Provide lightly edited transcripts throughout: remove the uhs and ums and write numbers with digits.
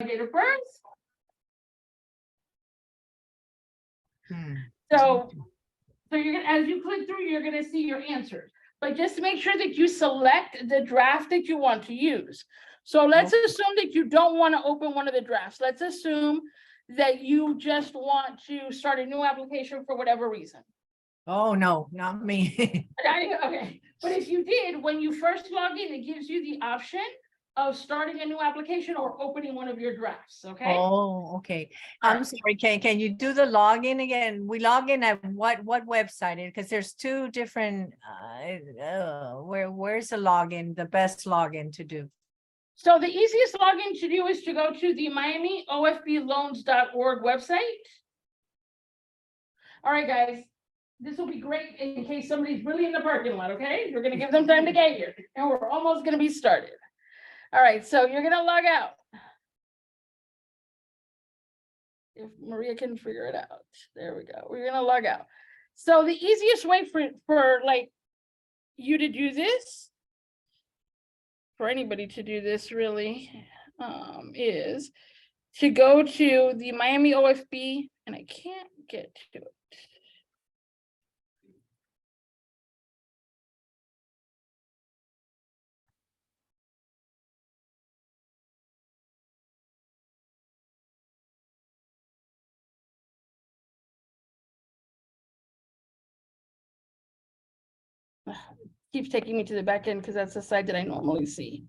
date of birth. So you're gonna, as you click through, you're gonna see your answers. But just make sure that you select the draft that you want to use. So let's assume that you don't want to open one of the drafts. Let's assume that you just want to start a new application for whatever reason. Oh, no, not me. Okay, but if you did, when you first log in, it gives you the option of starting a new application or opening one of your drafts, okay? Oh, okay. I'm sorry, can you do the login again? We log in at what website? Because there's two different, where's the login, the best login to do? So the easiest login to do is to go to the MiamiOFBloans.org website. All right, guys, this will be great in case somebody's really in the parking lot, okay? You're gonna give them time to get here, and we're almost gonna be started. All right, so you're gonna log out. If Maria can figure it out. There we go. We're gonna log out. So the easiest way for like you to do this, for anybody to do this really, is to go to the Miami OFB, and I can't get to it. Keeps taking me to the back end because that's the side that I normally see.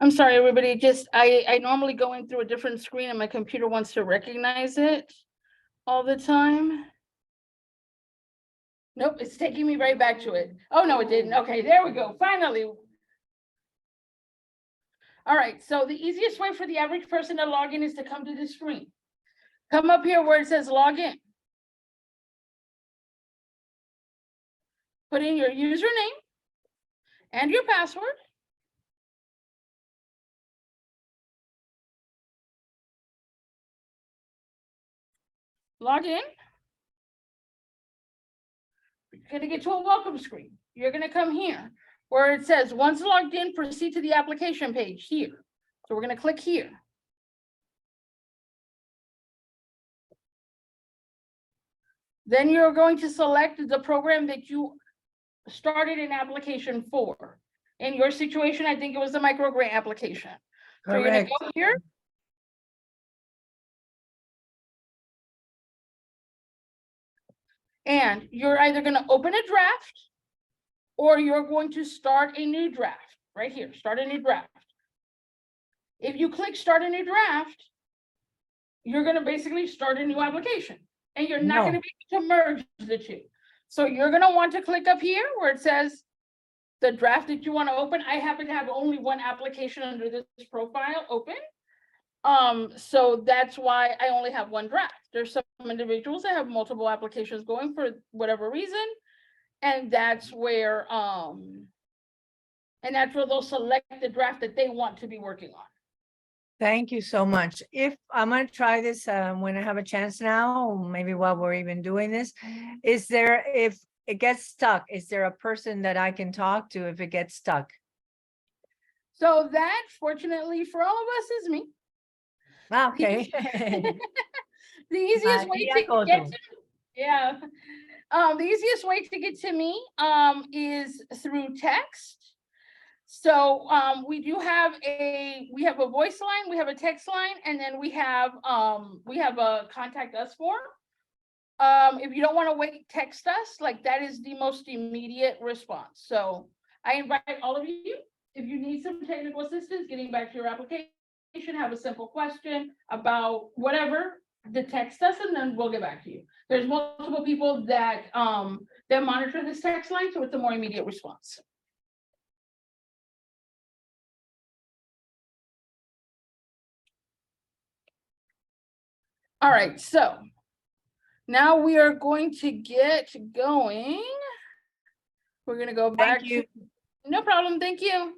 I'm sorry, everybody, just I normally go in through a different screen and my computer wants to recognize it all the time. Nope, it's taking me right back to it. Oh, no, it didn't. Okay, there we go. Finally. All right, so the easiest way for the average person to log in is to come to this screen. Come up here where it says log in. Put in your username and your password. Log in. You're gonna get to a welcome screen. You're gonna come here where it says, once logged in, proceed to the application page here. So we're gonna click here. Then you're going to select the program that you started an application for. In your situation, I think it was the micro grant application. So you're gonna go here. And you're either gonna open a draft or you're going to start a new draft right here, start a new draft. If you click start a new draft, you're gonna basically start a new application and you're not gonna be able to merge the two. So you're gonna want to click up here where it says the draft that you want to open. I happen to have only one application under this profile open. So that's why I only have one draft. There's some individuals that have multiple applications going for whatever reason. And that's where they'll select the draft that they want to be working on. Thank you so much. If I'm going to try this when I have a chance now, maybe while we're even doing this, is there, if it gets stuck, is there a person that I can talk to if it gets stuck? So that, fortunately for all of us, is me. Okay. The easiest way to get to, the easiest way to get to me is through text. So we have a voice line, we have a text line, and then we have a contact us form. If you don't want to wait, text us. Like, that is the most immediate response. So I invite all of you, if you need some technical assistance getting back to your application, have a simple question about whatever, the text us and then we'll get back to you. There's multiple people that monitor this text line, so it's a more immediate response. All right, so now we are going to get going. We're gonna go back Thank you. to, no problem, thank you.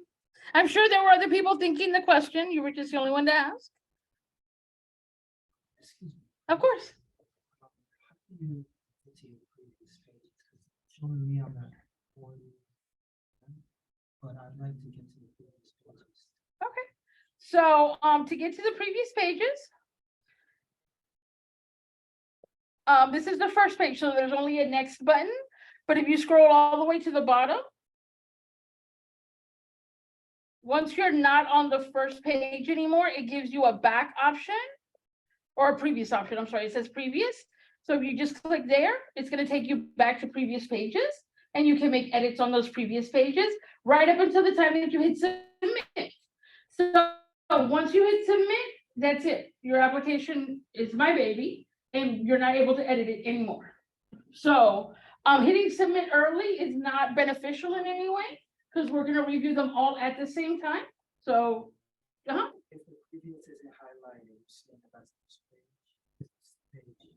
I'm sure there were other people thinking the question, you were just the only one to ask. Of course. Showing me on that one, but I'd like to get to the previous pages. Okay, so to get to the previous pages, this is the first page, so there's only a next button, but if you scroll all the way to the bottom, once you're not on the first page anymore, it gives you a back option or a previous option. I'm sorry, it says previous. So if you just click there, it's going to take you back to previous pages and you can make edits on those previous pages right up until the time that you hit submit. So once you hit submit, that's it. Your application is my baby and you're not able to edit it anymore. So hitting submit early is not beneficial in any way because we're going to review them all at the same time. So, If the previous isn't highlighted, you're saying that's this page. This page.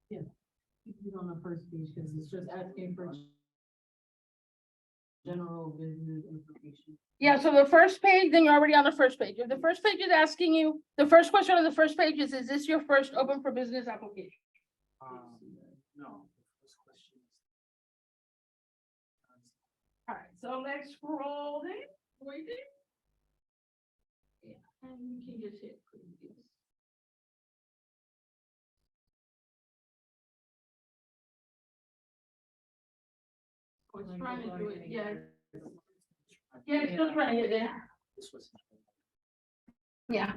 Yeah, you on the first page because it's just asking for general business information. yeah, so the first page, then you're already on the first page. If the first page is asking you, the first question on the first page is this your first open for business application? No, the first question is. All right, so let's scroll down. Wait there. Yeah, and you can just hit previous. Oh, it's trying to do it, yeah. Yeah, it's still trying to get there. This was. Yeah.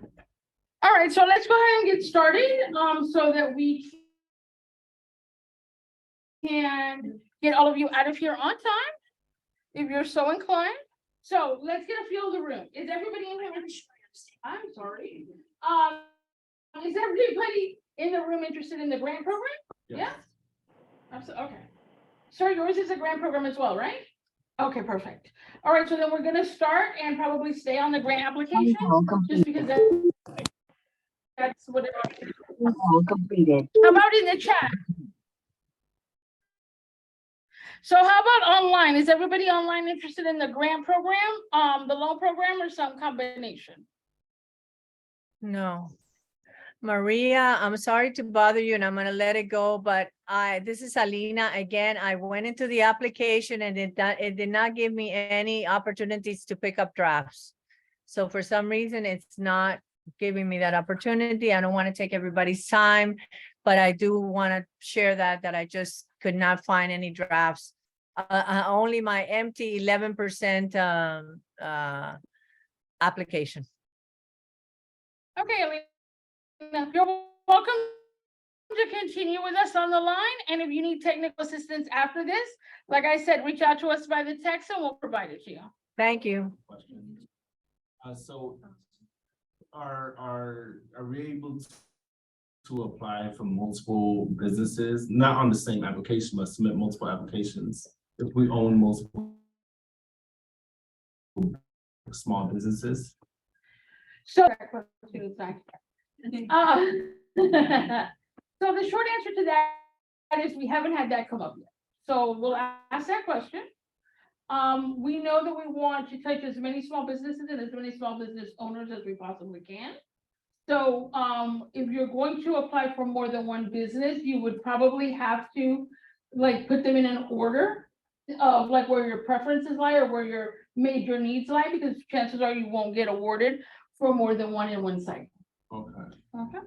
All right, so let's go ahead and get started, so that we can get all of you out of here on time, if you're so inclined. So let's get a feel of the room. Is everybody in here? I'm sorry. Is everybody in the room interested in the grant program? Yeah. Okay. Sir, yours is a grant program as well, right? Okay, perfect. All right, so then we're gonna start and probably stay on the grant application, just because that's what it Completed. How about in the chat? So how about online? Is everybody online interested in the grant program, the loan program, or some combination? No. Maria, I'm sorry to bother you and I'm gonna let it go, but this is Alina again. I went into the application and it did not give me any opportunities to pick up drafts. So for some reason, it's not giving me that opportunity. I don't want to take everybody's time, but I do want to share that I just could not find any drafts. Only my empty 11% application. Okay, Alina, you're welcome to continue with us on the line. And if you need technical assistance after this, like I said, reach out to us by the text and we'll provide it to you. Thank you. So are we able to apply for multiple businesses, not on the same application, but submit multiple applications if we own multiple small businesses? So, so the short answer to that is we haven't had that come up yet. So we'll ask that question. We know that we want to touch as many small businesses and as many small business owners as we possibly can. So if you're going to apply for more than one business, you would probably have to like put them in an order of like where your preferences lie or where your major needs lie, because chances are you won't get awarded for more than one in one site. Okay. Okay.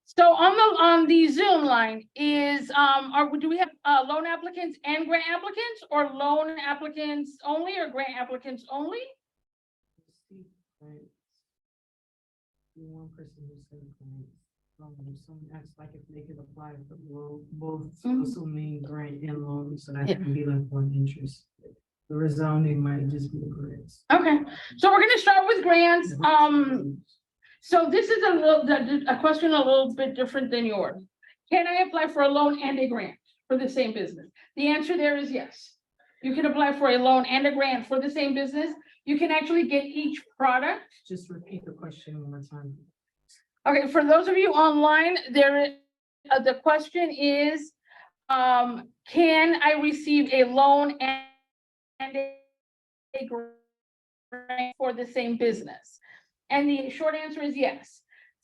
So on the Zoom line is, do we have loan applicants and grant applicants, or loan applicants only, or grant applicants only? One person who said, someone asked like if they could apply for both, Mhm. assuming grant and loan, so that Yeah. can be like one interest. The resounding might just be the grants. Okay, so we're gonna start with grants. So this is a question a little bit different than yours. Can I apply for a loan and a grant for the same business? The answer there is yes. You can apply for a loan and a grant for the same business. You can actually get each product. Just repeat the question one more time. Okay, for those of you online, the question is, can I receive a loan and a grant for the same business? And the short answer is yes.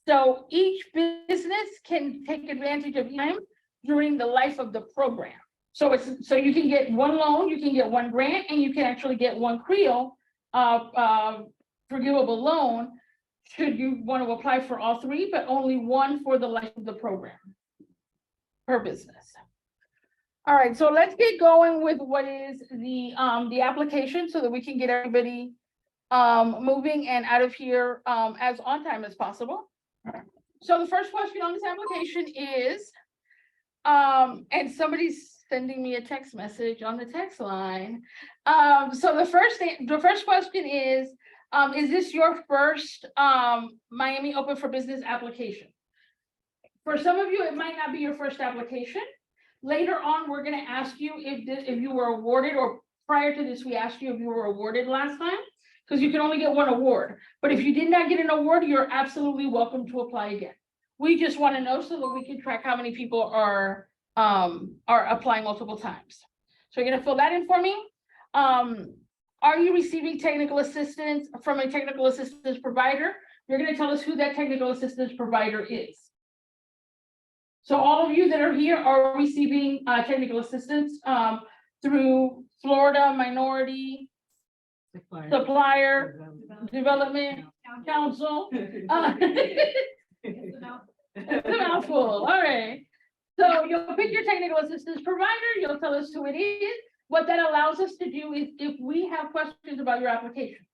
So each business can take advantage of time during the life of the program. So you can get one loan, you can get one grant, and you can actually get one CREO forgivable loan should you want to apply for all three, but only one for the life of the program per business. All right, so let's get going with what is the application so that we can get everybody moving and out of here as on time as possible. So the first question on this application is, and somebody's sending me a text message on the text line. So the first question is this your first Miami Open for Business application? For some of you, it might not be your first application. Later on, we're going to ask you if you were awarded, or prior to this, we asked you if you were awarded last time, because you can only get one award. But if you did not get an award, you're absolutely welcome to apply again. We just want to know so that we can track how many people are applying multiple times. So you're going to fill that in for me. Are you receiving technical assistance from a technical assistance provider? You're going to tell us who that technical assistance provider is. So all of you that are here are receiving technical assistance through Florida Minority Supplier Development Council. It's a mouthful. All right. So you'll pick your technical assistance provider. You'll tell us who it is. What that allows us to do is if we have questions about your application,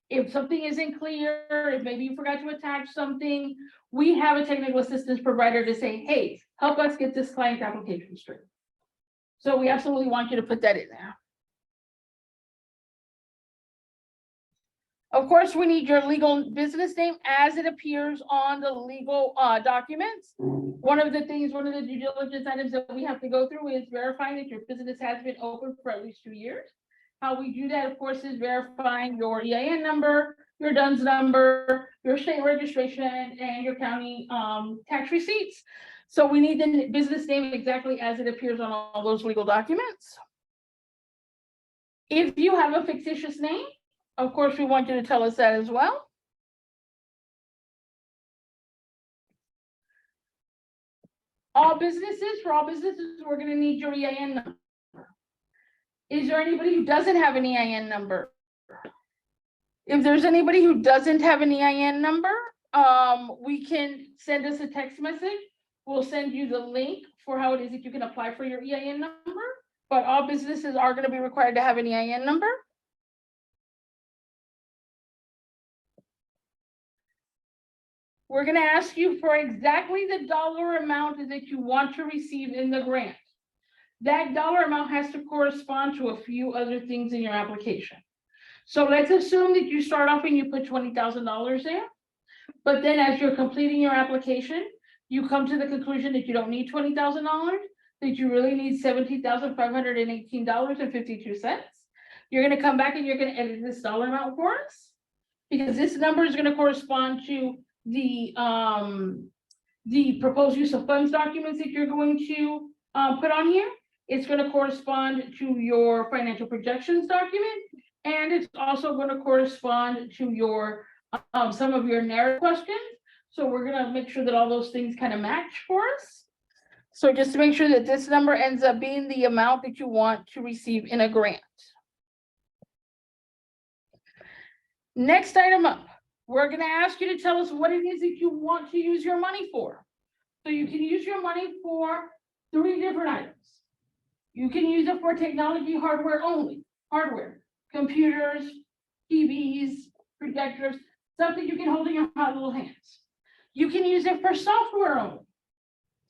if something isn't clear, if maybe you forgot to attach something, we have a technical assistance provider to say, hey, help us get this client application straight. So we absolutely want you to put that in there. Of course, we need your legal business name as it appears on the legal documents. One of the due diligence items that we have to go through is verifying that your business has been open for at least 2 years. How we do that, of course, is verifying your EIN number, your DUNS number, your state registration, and your county tax receipts. So we need the business name exactly as it appears on all those legal documents. If you have a fictitious name, of course, we want you to tell us that as well. For all businesses, we're going to need your EIN number. Is there anybody who doesn't have an EIN number? If there's anybody who doesn't have an EIN number, we can send us a text message. We'll send you the link for how it is that you can apply for your EIN number. But all businesses are going to be required to have an EIN number. We're going to ask you for exactly the dollar amount that you want to receive in the grant. That dollar amount has to correspond to a few other things in your application. So let's assume that you start off and you put $20,000 there, but then as you're completing your application, you come to the conclusion that you don't need $20,000, that you really need $17,518.52. You're going to come back and you're going to edit this dollar amount for us, because this number is going to correspond to the proposed use of funds documents that you're going to put on here. It's going to correspond to your financial projections document, and it's also going to correspond to your some of your narrative questions. So we're going to make sure that all those things kind of match for us. So just to make sure that this number ends up being the amount that you want to receive in a grant. Next item up, we're going to ask you to tell us what it is that you want to use your money for. So you can use your money for 3 different items. You can use it for technology hardware only, computers, TVs, projectors, stuff that you can hold in your hot little hands. You can use it for software only,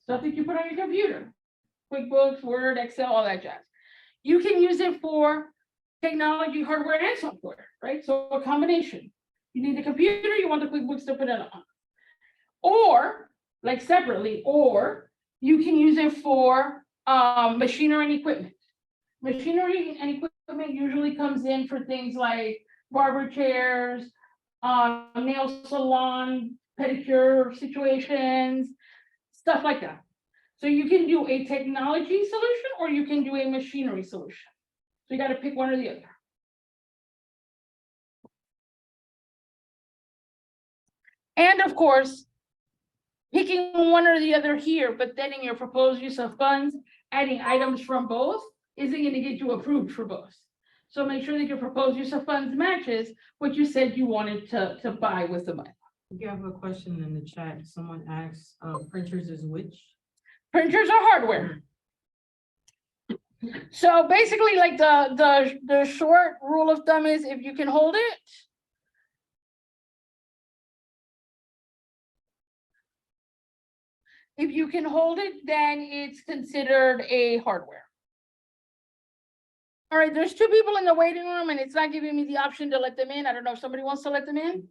stuff that you put on your computer, QuickBooks, Word, Excel, all that jazz. You can use it for technology hardware and software, right? So a combination. You need the computer, you want the QuickBooks to put it on. Or, like separately, or you can use it for machinery and equipment. Machinery and equipment equipment usually comes in for things like barber chairs, nail salon, pedicure situations, stuff like that. So you can do a technology solution or you can do a machinery solution. So you gotta pick one or the other. And of course, picking one or the other here, but then in your proposed use of funds, adding items from both isn't gonna get you approved for both. So make sure that your proposed use of funds matches what you said you wanted to buy with the money. You have a question in the chat. Someone asks, printers is which? Printers are hardware. So basically, like the short rule of thumb is if you can hold it. If you can hold it, then it's considered a hardware. All right, there's two people in the waiting room and it's not giving me the option to let them in. I don't know if somebody wants to let them in.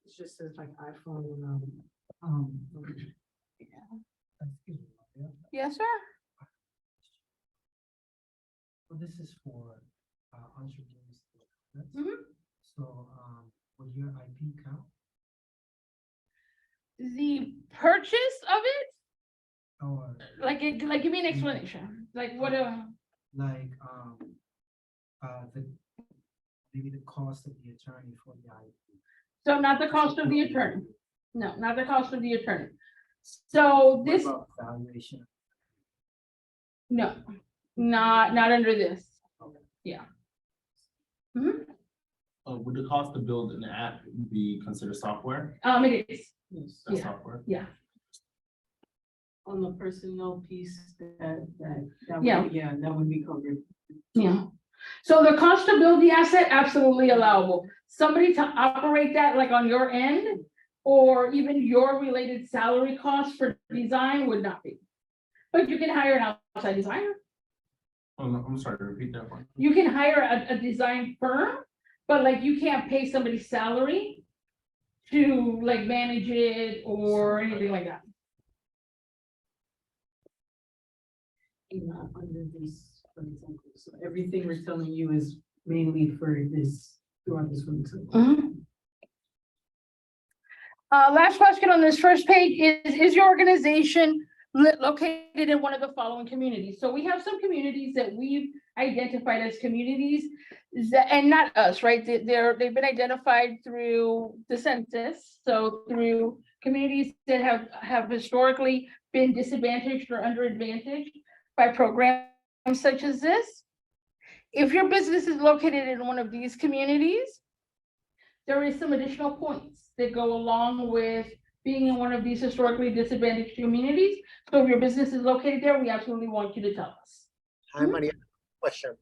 It just says like iPhone Excuse me, yeah. Yes, sir. So this is for entrepreneurs. correct? Mhm. So will your IP count? The purchase of it, Or like give me an explanation. Like what? like the maybe the cost of the attorney for the IP? So not the cost of the attorney. No, not the cost of the attorney. So What this, about valuation? no, not under this. Yeah. Mhm. Would the cost to build an app be considered software? It is, Yes. That's Yeah. software. yeah. On the personnel piece, that Yeah. would, yeah, that would be covered. Yeah. So the cost to build the asset, absolutely allowable. Somebody to operate that like on your end, or even your related salary costs for design would not be. But you can hire an outside designer. Oh, no, I'm sorry, repeat that one. You can hire a design firm, but like you can't pay somebody's salary to like manage it or anything like that. Not under this, for example. So everything we're telling you is mainly for this, throughout this one. Last question on this first page is your organization located in one of the following communities? So we have some communities that we've identified as communities and not us, right? They've been identified through the census. So through communities that have historically been disadvantaged or underadvantaged by programs such as this. If your business is located in one of these communities, there is some additional points that go along with being in one of these historically disadvantaged communities. So if your business is located there, we absolutely want you to tell us. Hi, Maria. Question.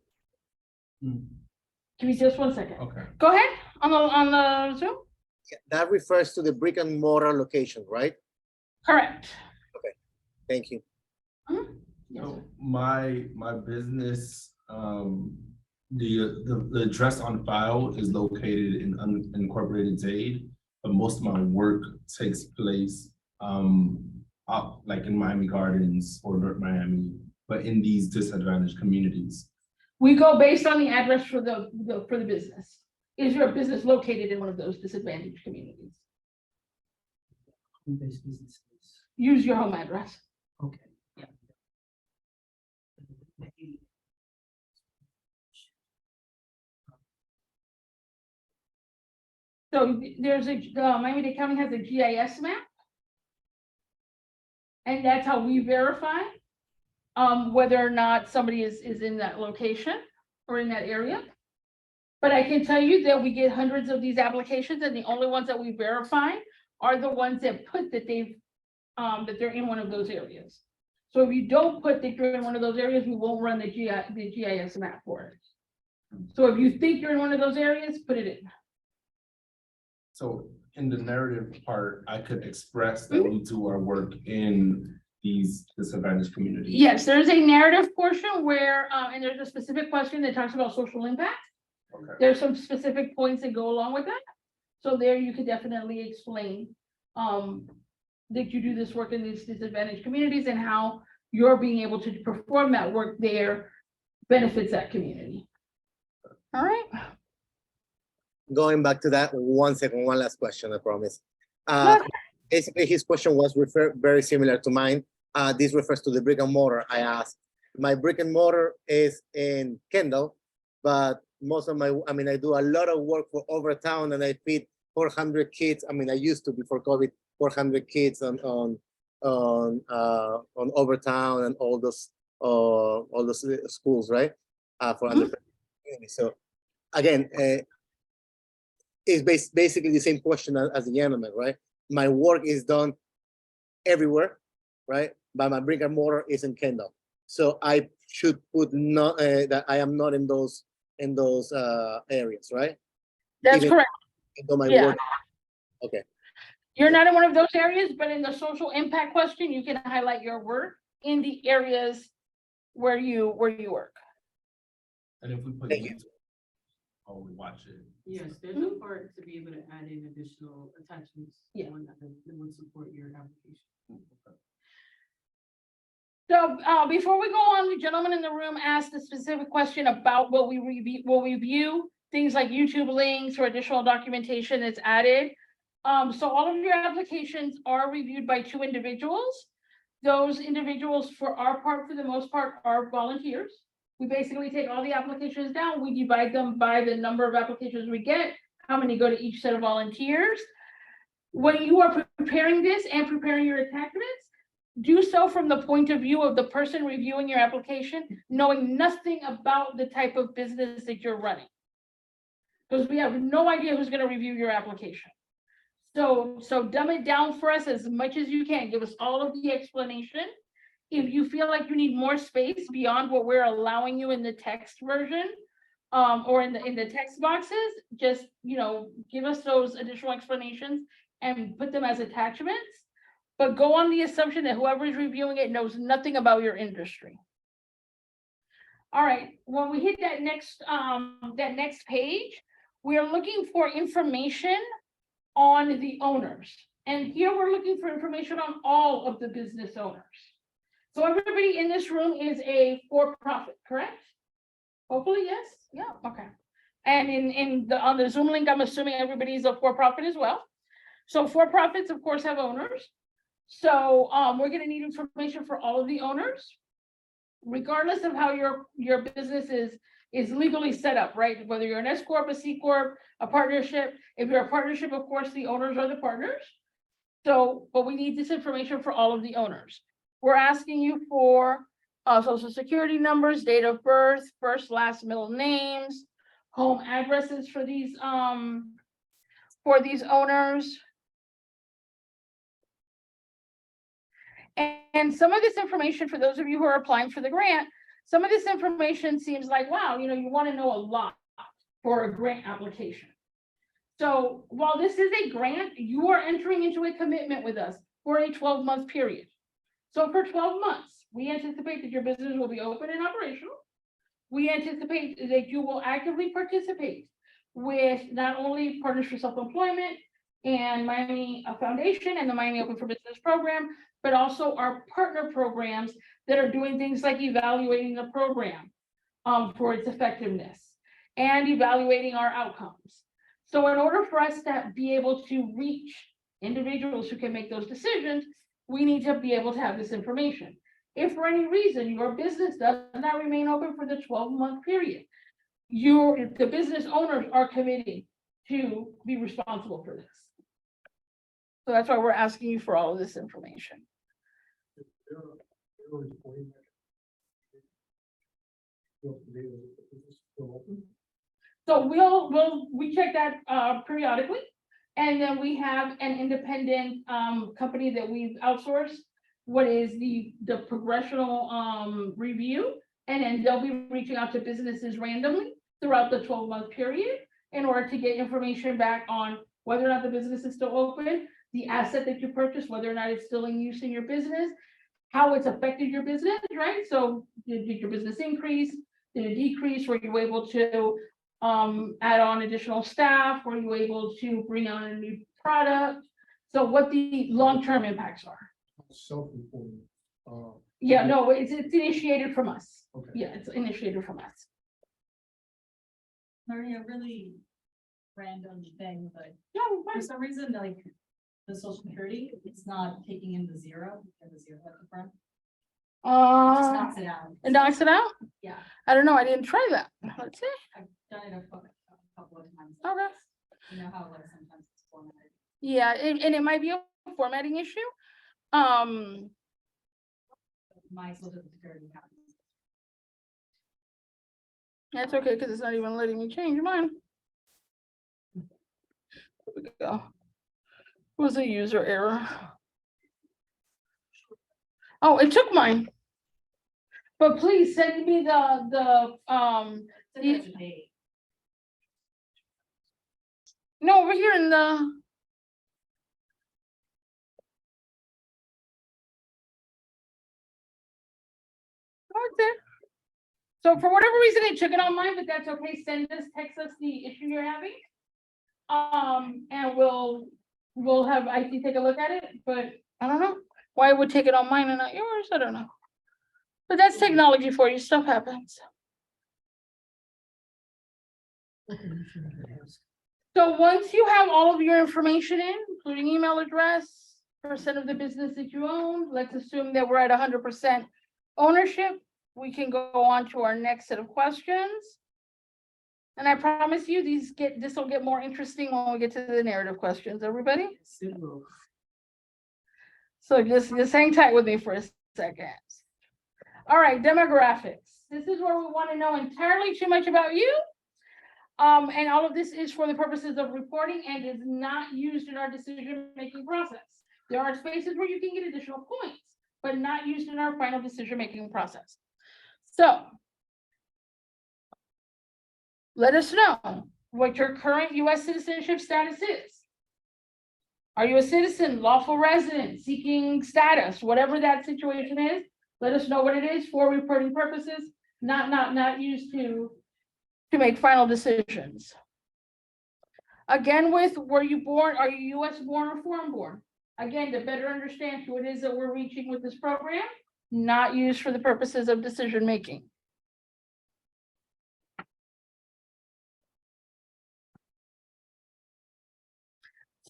Give me just 1 second. Okay. Go ahead on the Zoom. That refers to the brick and mortar location, right? Correct. Thank you. Yes, So sir. my business, the address on file is located in unincorporated Dade, but most of my work takes place out like in Miami Gardens or North Miami, but in these disadvantaged communities. We go based on the address for the business. Is your business located in one of those disadvantaged communities? Home-based businesses. Use your home address. Okay. Yeah. So there's Miami-Dade County has a GIS map. And that's how we verify whether or not somebody is in that location or in that area. But I can tell you that we get hundreds of these applications and the only ones that we verify are the ones that put that they're in one of those areas. So if you don't put that you're in one of those areas, we won't run the GIS map for it. So if you think you're in one of those areas, put it in. So in the narrative part, I could express that we do our work in these disadvantaged communities. Yes, there's a narrative portion where, and there's a specific question that talks about social impact. Okay. There's some specific points that go along with that. So there you could definitely explain that you do this work in these disadvantaged communities and how you're being able to perform that work there benefits that community. All right. Going back to that, one second, one last question, I promise. Good. Basically, his question was very similar to mine. This refers to the brick and mortar. I asked, my brick and mortar is in Kendall, but most of my, I do a lot of work for Overtown, and I feed 400 kids. I used to before COVID, 400 kids on Overtown and all those schools, right? For underprivileged communities. So again, it's basically the same question as the gentleman, right? My work is done everywhere, right? But my brick and mortar is in Kendall. So I should put not that I am not in those areas, right? That's Even correct. though my Yeah. work. Okay. You're not in one of those areas, but in the social impact question, you can highlight your work in the areas where you work. And if we put Thank you. YouTube, or we watch it. Yes, there's a part to be able to add in additional attachments. Yeah. That would support your application. So before we go on, the gentleman in the room asked a specific question about will we review things like YouTube links or additional documentation that's added. So all of your applications are reviewed by 2 individuals. Those individuals, for our part, for the most part, are volunteers. We basically take all the applications down, we divide them by the number of applications we get, how many go to each set of volunteers. When you are preparing this and preparing your attachments, do so from the point of view of the person reviewing your application, knowing nothing about the type of business that you're running. Because we have no idea who's going to review your application. So dumb it down for us as much as you can. Give us all of the explanation. If you feel like you need more space beyond what we're allowing you in the text version, or in the text boxes, just, give us those additional explanations and put them as attachments. But go on the assumption that whoever is reviewing it knows nothing about your industry. All right, when we hit that next page, we are looking for information on the owners. And here we're looking for information on all of the business owners. So everybody in this room is a for-profit, correct? Hopefully, yes. Yeah, okay. And on the Zoom link, I'm assuming everybody's a for-profit as well. So for-profits, of course, have owners. So we're going to need information for all of the owners, regardless of how your business is legally set up, right? Whether you're an S Corp, a C Corp, a partnership. If you're a partnership, of course, the owners are the partners. So, but we need this information for all of the owners. We're asking you for social security numbers, date of birth, first, last, middle names, home addresses for these owners. And some of this information, for those of you who are applying for the grant, some of this information seems like, wow, you want to know a lot for a grant application. So while this is a grant, you are entering into a commitment with us for a 12-month period. So for 12 months, we anticipate that your business will be open and operational. We anticipate that you will actively participate with not only Partners for Self-Employment and Miami Foundation and the Miami Open for Business program, but also our partner programs that are doing things like evaluating the program for its effectiveness and evaluating our outcomes. So in order for us to be able to reach individuals who can make those decisions, we need to be able to have this information. If for any reason your business does not remain open for the 12-month period, the business owners are committing to be responsible for this. So that's why we're asking you for all of this information. So we check that periodically, and then we have an independent company that we've outsourced what is the progressional review, and then they'll be reaching out to businesses randomly throughout the 12-month period in order to get information back on whether or not the business is still open, the asset that you purchased, whether or not it's still in use in your business, how it's affected your business, right? So did your business increase? Did it decrease? Were you able to add on additional staff? Were you able to bring on a new product? So what the long-term impacts are. Self-reporting. Yeah, no, it's initiated from us. Okay. Yeah, it's initiated from us. Sorry, a really random thing, but Yeah, for fine. some reason, like the social security, it's not taking in the zero and the zero at the front. It just knocks it out. It knocks it out? Yeah, I don't know, I didn't try that. Let's see. I've done it a couple of times. Okay. You know how like sometimes it's formatted. Yeah, and it might be a formatting issue. Um, My social security account. that's okay, because it's not even letting me change mine. There we go. Was a user error. Oh, it took mine. But please send me So there's a date. no, over here in the. Right there. So for whatever reason, it took it on mine, but that's okay. Send us, text us the issue you're having. And we'll have IT take a look at it, but I don't know why it would take it on mine and not yours. I don't know. But that's technology for you. Stuff happens. So once you have all of your information in, including email address, percent of the business that you own, let's assume that we're at 100% ownership. We can go on to our next set of questions. And I promise you, this will get more interesting when we get to the narrative questions, everybody. So just hang tight with me for a second. All right, demographics. This is where we want to know entirely too much about you. And all of this is for the purposes of reporting and is not used in our decision-making process. There are spaces where you can get additional points, but not used in our final decision-making process. So let us know what your current U.S. citizenship status is. Are you a citizen, lawful resident, seeking status, whatever that situation is? Let us know what it is for reporting purposes, not used to make final decisions. Again, with were you born, are you US born or foreign born? Again, to better understand who it is that we're reaching with this program, not used for the purposes of decision making.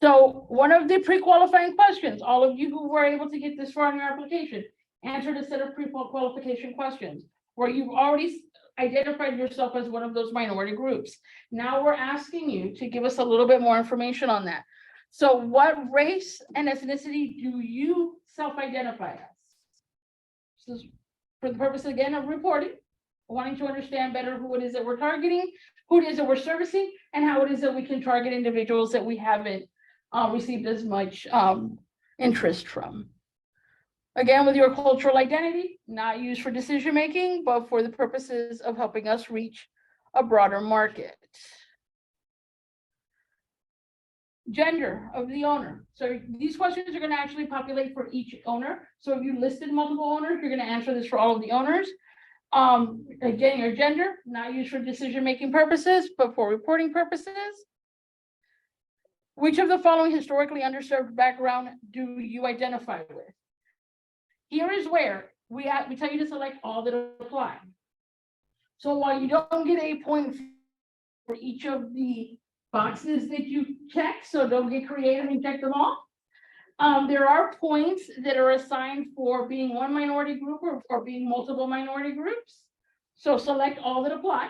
So one of the pre-qualifying questions, all of you who were able to get this far in your application, answered a set of pre-qualification questions where you've already identified yourself as one of those minority groups. Now we're asking you to give us a little bit more information on that. So what race and ethnicity do you self-identify as? This is for the purpose, again, of reporting, wanting to understand better who it is that we're targeting, who it is that we're servicing, and how it is that we can target individuals that we haven't received as much interest from. Again, with your cultural identity, not used for decision-making, but for the purposes of helping us reach a broader market. Gender of the owner. So these questions are going to actually populate for each owner. So if you listed multiple owners, you're going to answer this for all of the owners. Again, your gender, not used for decision-making purposes, but for reporting purposes. Which of the following historically underserved background do you identify with? Here is where we tell you to select all that apply. So while you don't get a point for each of the boxes that you check, so don't get creative and check them all. There are points that are assigned for being one minority group or being multiple minority groups. So select all that apply.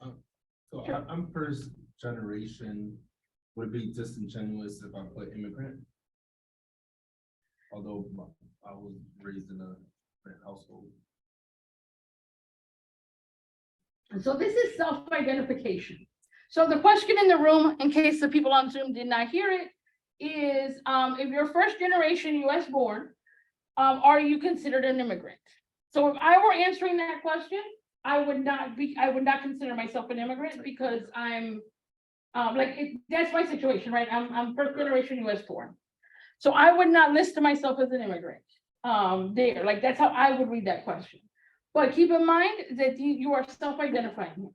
So I'm first generation. Would it be disingenuous if I put immigrant? Although I was raised in a immigrant household. So this is self-identification. So the question in the room, in case the people on Zoom did not hear it, is if you're first generation US born, are you considered an immigrant? So if I were answering that question, I would not consider myself an immigrant because I'm that's my situation, right? I'm first generation US born. So I would not list myself as an immigrant that's how I would read that question. But keep in mind that you are self-identifying.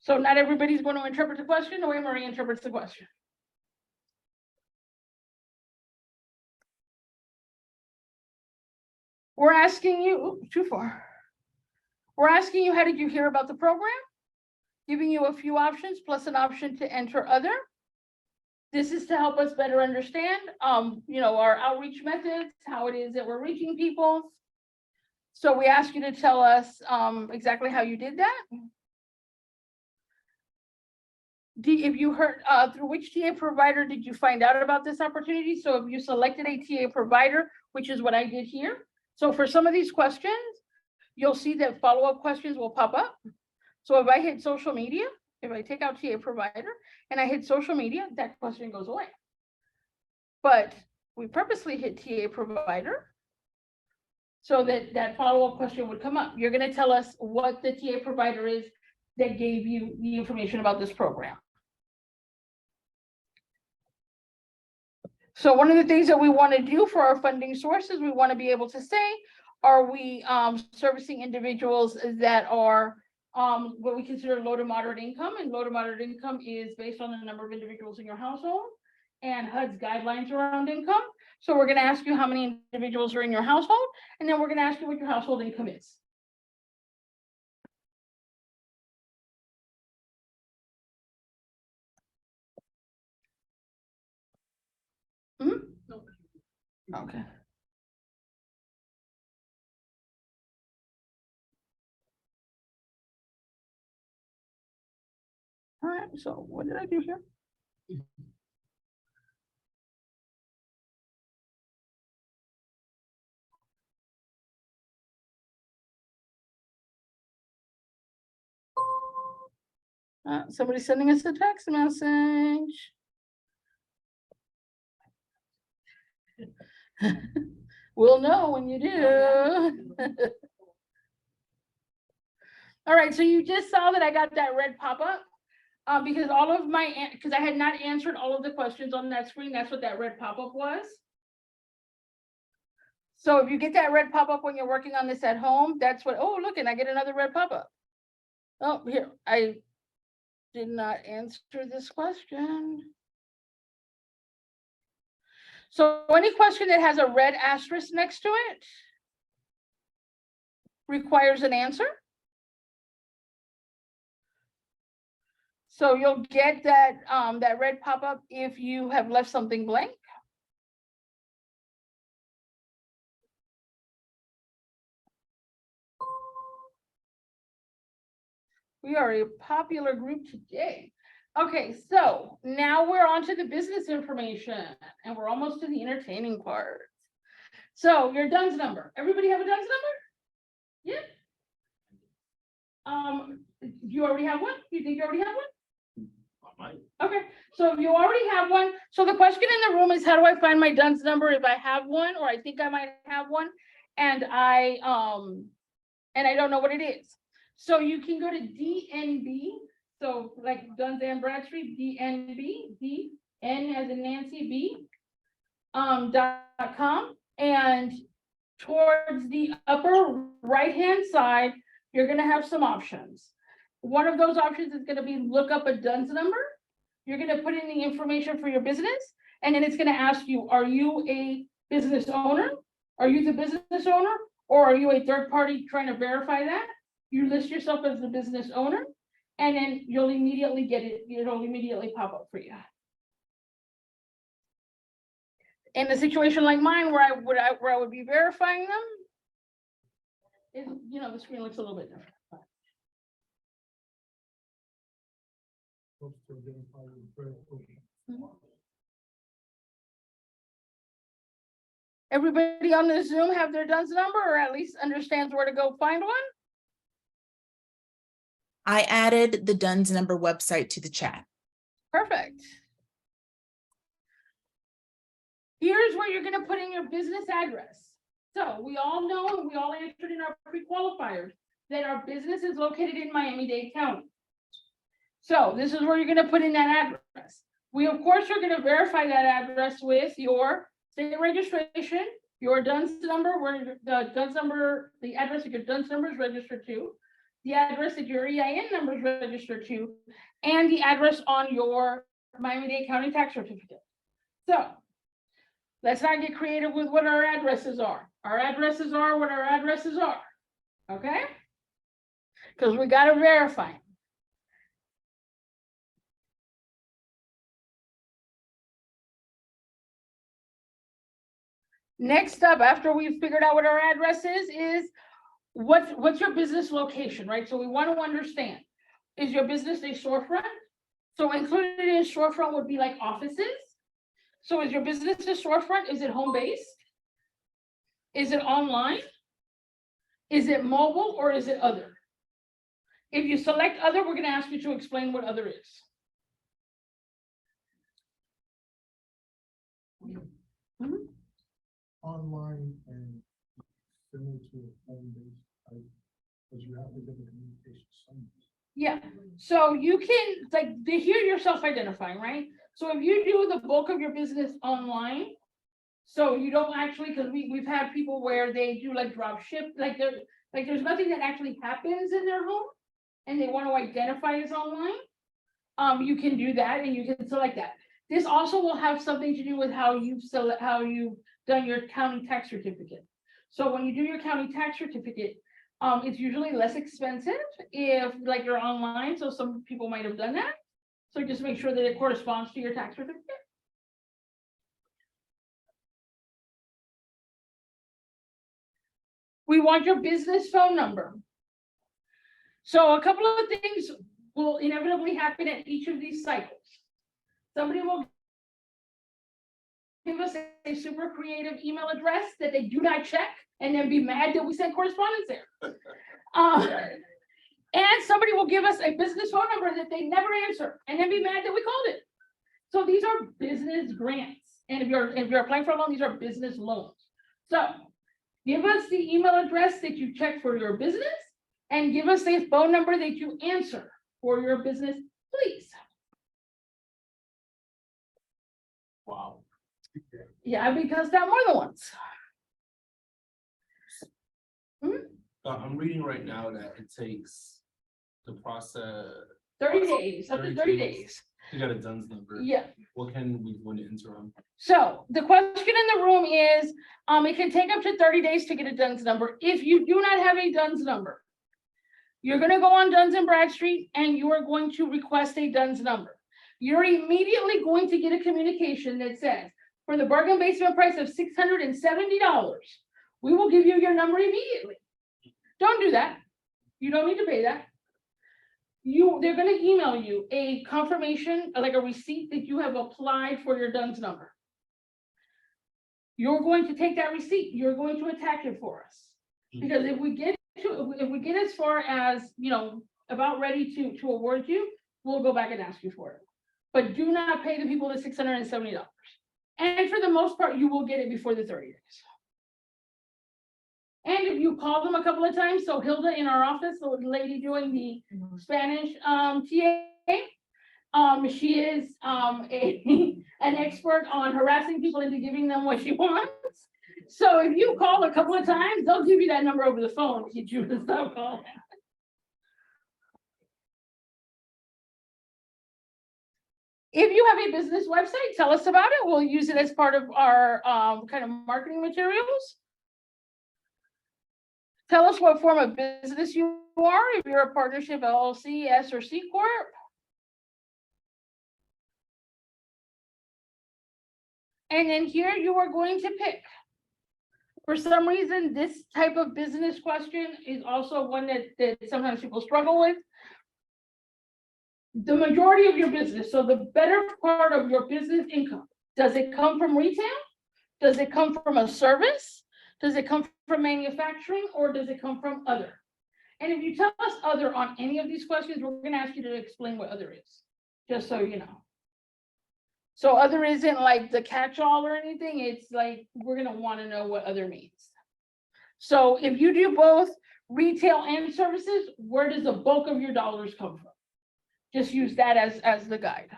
So not everybody's going to interpret the question the way Marie interprets the question. We're asking you, too far. We're asking you, how did you hear about the program? Giving you a few options plus an option to enter other. This is to help us better understand, our outreach methods, how it is that we're reaching people. So we ask you to tell us exactly how you did that. If you heard, through which TA provider did you find out about this opportunity? So if you selected a TA provider, which is what I did here. So for some of these questions, you'll see that follow-up questions will pop up. So if I hit social media, if I take out TA provider and I hit social media, that question goes away. But we purposely hit TA provider so that that follow-up question would come up. You're going to tell us what the TA provider is that gave you the information about this program. So one of the things that we want to do for our funding sources, we want to be able to say, are we servicing individuals that are what we consider low to moderate income, and low to moderate income is based on the number of individuals in your household and HUD's guidelines around income. So we're going to ask you how many individuals are in your household, and then we're going to ask you what your household income is. Okay. All right, so what did I do here? Somebody's sending us a text message. We'll know when you do. All right, so you just saw that I got that red pop-up because because I had not answered all of the questions on that screen. That's what that red pop-up was. So if you get that red pop-up when you're working on this at home, that's what, oh, look, and I get another red pop-up. Oh, here, I did not answer this question. So any question that has a red asterisk next to it requires an answer. So you'll get that, that red pop-up if you have left something blank. We are a popular group today. Okay, so now we're on to the business information and we're almost to the entertaining part. So your DUNS number. Everybody have a DUNS number? Yeah. You already have one? You think you already have one? Okay, so if you already have one, so the question in the room is, how do I find my DUNS number if I have one, or I think I might have one, and I don't know what it is. So you can go to DNB, so like Duns and Bradstreet, DNB, DN as in Nancy, B, .com, and towards the upper right-hand side, you're gonna have some options. One of those options is gonna be look up a DUNS number. You're gonna put in the information for your business, and then it's gonna ask you, are you a business owner? Are you the business owner? Or are you a third party trying to verify that? You list yourself as the business owner, and then you'll immediately get it. It'll immediately pop up for you. In a situation like mine, where I would be verifying them, is, the screen looks a little bit different. Everybody on the Zoom have their DUNS number, or at least understands where to go find one? I added the DUNS number website to the chat. Perfect. Here's where you're going to put in your business address. So we all know, and we all answered in our pre-qualifiers, that our business is located in Miami-Dade County. So this is where you're going to put in that address. We, of course, are going to verify that address with your state registration, your DUNS number, where the DUNS number, the address that your DUNS number is registered to, the address that your EIN number is registered to, and the address on your Miami-Dade County tax certificate. So let's not get creative with what our addresses are. Our addresses are what our addresses are. Okay? because we gotta verify. Next up, after we've figured out what our address is what's your business location, right? So we want to understand, is your business a storefront? So included in storefront would be like offices. So is your business a storefront? Is it home-based? Is it online? Is it mobile or is it other? If you select other, we're going to ask you to explain what other is. Online and similar to a home-based type, because you have to get the communication somewhere. Yeah, so you can, like, to hear yourself identifying, right? So if you do the bulk of your business online, so you don't actually, because we've had people where they do like drop ship, like there's nothing that actually happens in their home and they want to identify as online. You can do that and you can select that. This also will have something to do with how you've done your county tax certificate. So when you do your county tax certificate, it's usually less expensive if like you're online. So some people might have done that. So just make sure that it corresponds to your tax certificate. We want your business phone number. So a couple of things will inevitably happen at each of these cycles. Somebody will give us a super creative email address that they do not check and then be mad that we sent correspondence there. And somebody will give us a business phone number that they never answer and then be mad that we called it. So these are business grants. And if you're applying for a loan, these are business loans. So give us the email address that you check for your business and give us a phone number that you answer for your business, please. Wow. Yeah, I've been cussed out more than once. I'm reading right now that it takes the process 30 days, up to 30 30 days. to get a DUNS number. Yeah. What can we do in the interim? So the question in the room is, it can take up to 30 days to get a DUNS number. If you do not have a DUNS number, you're going to go on Duns and Bradstreet and you are going to request a DUNS number. You're immediately going to get a communication that says, for the bargain basement price of $670, we will give you your number immediately. Don't do that. You don't need to pay that. They're going to email you a confirmation, like a receipt that you have applied for your DUNS number. You're going to take that receipt. You're going to attach it for us. Because if we get as far as, about ready to award you, we'll go back and ask you for it. But do not pay the people the $670. And for the most part, you will get it before the 30 days. And if you call them a couple of times, so Hilda in our office, the lady doing the Spanish TA, she is an expert on harassing people into giving them what she wants. So if you call a couple of times, they'll give you that number over the phone to get you to stop calling. If you have a business website, tell us about it. We'll use it as part of our kind of marketing materials. Tell us what form of business you are, if you're a partnership, LLC, S or C Corp. And then here you are going to pick. For some reason, this type of business question is also one that sometimes people struggle with. The majority of your business, so the better part of your business income, does it come from retail? Does it come from a service? Does it come from manufacturing, or does it come from other? And if you tell us other on any of these questions, we're going to ask you to explain what other is, just so you know. So other isn't like the catch-all or anything. It's like, we're going to want to know what other means. So if you do both retail and services, where does the bulk of your dollars come from? Just use that as the guide.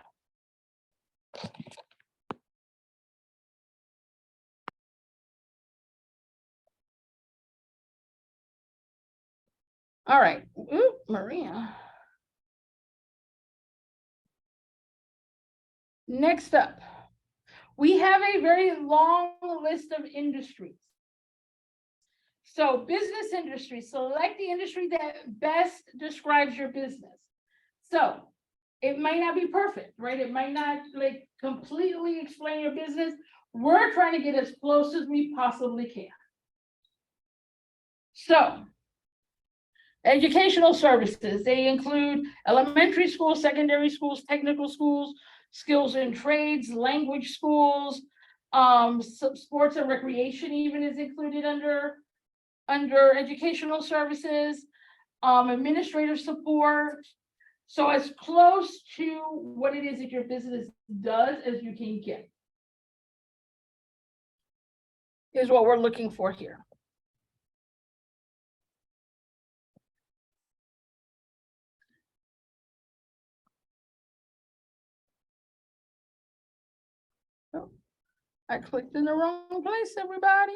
All right. Ooh, Maria. Next up, we have a very long list of industries. So business industry, select the industry that best describes your business. So it might not be perfect, right? It might not like completely explain your business. We're trying to get as close as we possibly can. So educational services, they include elementary schools, secondary schools, technical schools, skills and trades, language schools, sports and recreation even is included under educational services, administrative support. So as close to what it is that your business does as you can get is what we're looking for here. Oh, I clicked in the wrong place, everybody.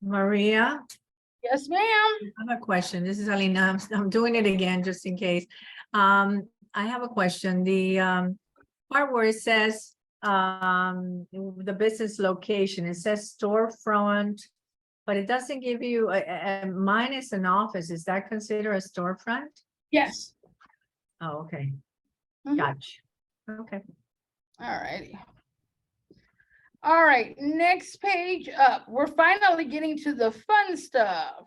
Maria, Yes, ma'am. I have a question. This is Alina. I'm doing it again just in case. I have a question. The part where it says the business location, it says storefront, but it doesn't give you mine is an office. Is that considered a storefront? Yes. Oh, okay. Mhm. Gotcha. Okay. All righty. All right, next page up. We're finally getting to the fun stuff.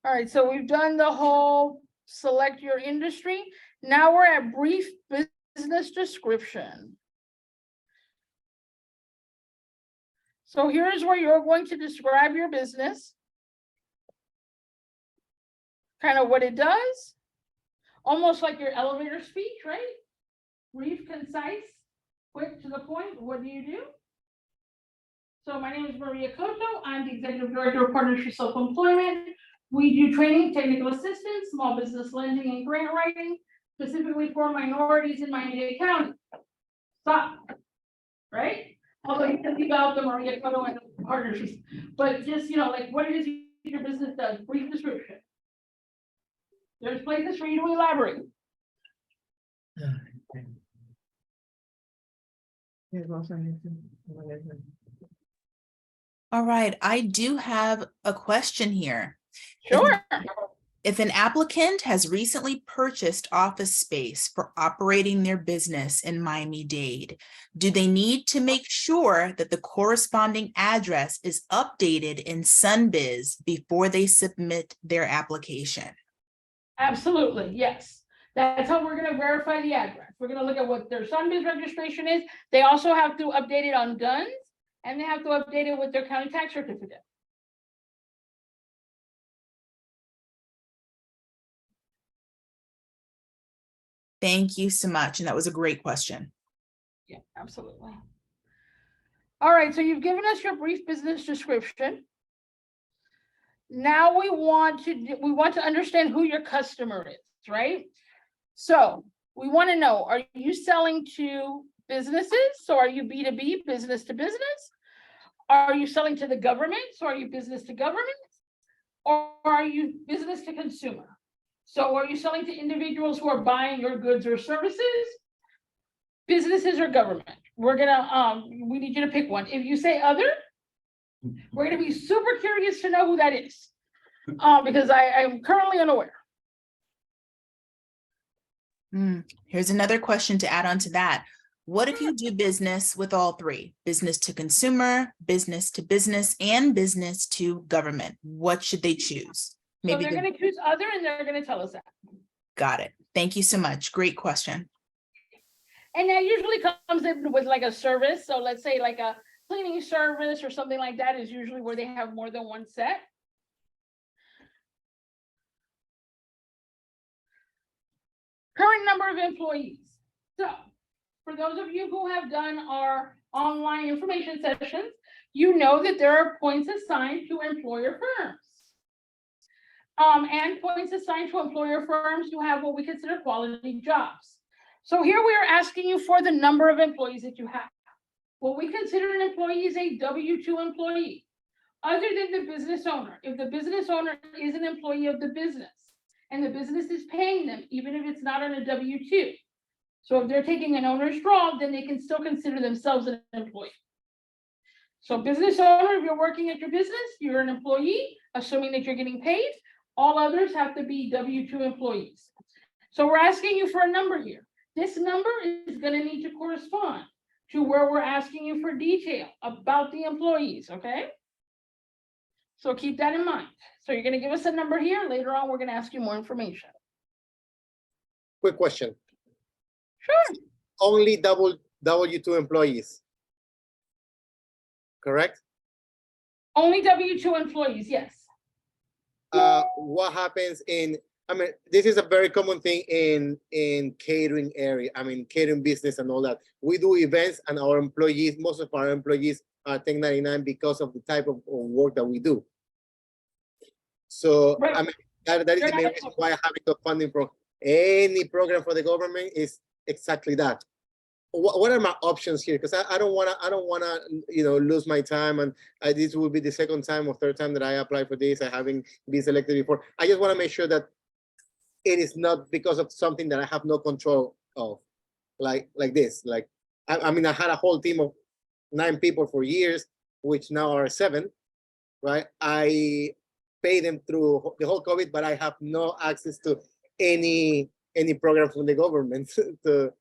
All right, so we've done the whole select your industry. Now we're at brief business description. So here's where you're going to describe your business. Kind of what it does. Almost like your elevator speech, right? Brief, concise, quick to the point. What do you do? So my name is Maria Cotto. I'm the Executive Director of Partners for Self-Employment. We do training, technical assistance, small business lending, and grant writing, specifically for minorities in Miami-Dade County. Stop. Right? Although you can leave out the Maria Cotto and the partnerships, but just, you know, like what it is your business does, brief description. There's places for you to elaborate. All right, I do have a question here. Sure. If an applicant has recently purchased office space for operating their business in Miami-Dade, do they need to make sure that the corresponding address is updated in SunBiz before they submit their application? Absolutely, yes. That's how we're gonna verify the address. We're gonna look at what their SunBiz registration is. They also have to update it on DUNS, and they have to update it with their county tax certificate. Thank you so much. And that was a great question. Yeah, absolutely. All right, so you've given us your brief business description. Now we want to understand who your customer is, right? So we want to know, are you selling to businesses? So are you B2B, business to business? Are you selling to the government? So are you business to government? Or are you business to consumer? So are you selling to individuals who are buying your goods or services? Businesses or government? We're gonna, we need you to pick one. If you say other, we're gonna be super curious to know who that is. Because I am currently unaware. Here's another question to add on to that. What if you do business with all three? Business to consumer, business to business, and business to government? What should they choose? So they're gonna choose other and they're gonna tell us that. Got it. Thank you so much. Great question. And that usually comes in with like a service. So let's say like a cleaning service or something like that is usually where they have more than one set. Current number of employees. So for those of you who have done our online information sessions, you know that there are points assigned to employer firms. And points assigned to employer firms who have what we consider quality jobs. So here we are asking you for the number of employees that you have. What we consider an employee is a W-2 employee, other than the business owner. If the business owner is an employee of the business, and the business is paying them, even if it's not on a W-2. So if they're taking an owner's draw, then they can still consider themselves an employee. So business owner, if you're working at your business, you're an employee, assuming that you're getting paid. All others have to be W-2 employees. So we're asking you for a number here. This number is going to need to correspond to where we're asking you for detail about the employees, okay? So keep that in mind. So you're going to give us a number here. Later on, we're going to ask you more information. Quick question. Sure. Only W-2 employees, correct? Only W-2 employees, yes. What happens in, I mean, this is a very common thing in catering area. I mean, catering business and all that. We do events and our employees, most of our employees are 1099 because of the type of work that we do. So, Right. I mean, that is the main reason why having the funding from any program for the government is exactly that. What are my options here? Because I don't wanna, you know, lose my time. And this will be the second time or third time that I apply for this. I haven't been selected before. I just want to make sure that it is not because of something that I have no control of, like this. Like, I mean, I had a whole team of 9 people for years, which now are 7, right? I pay them through the whole COVID, but I have no access to any program from the government to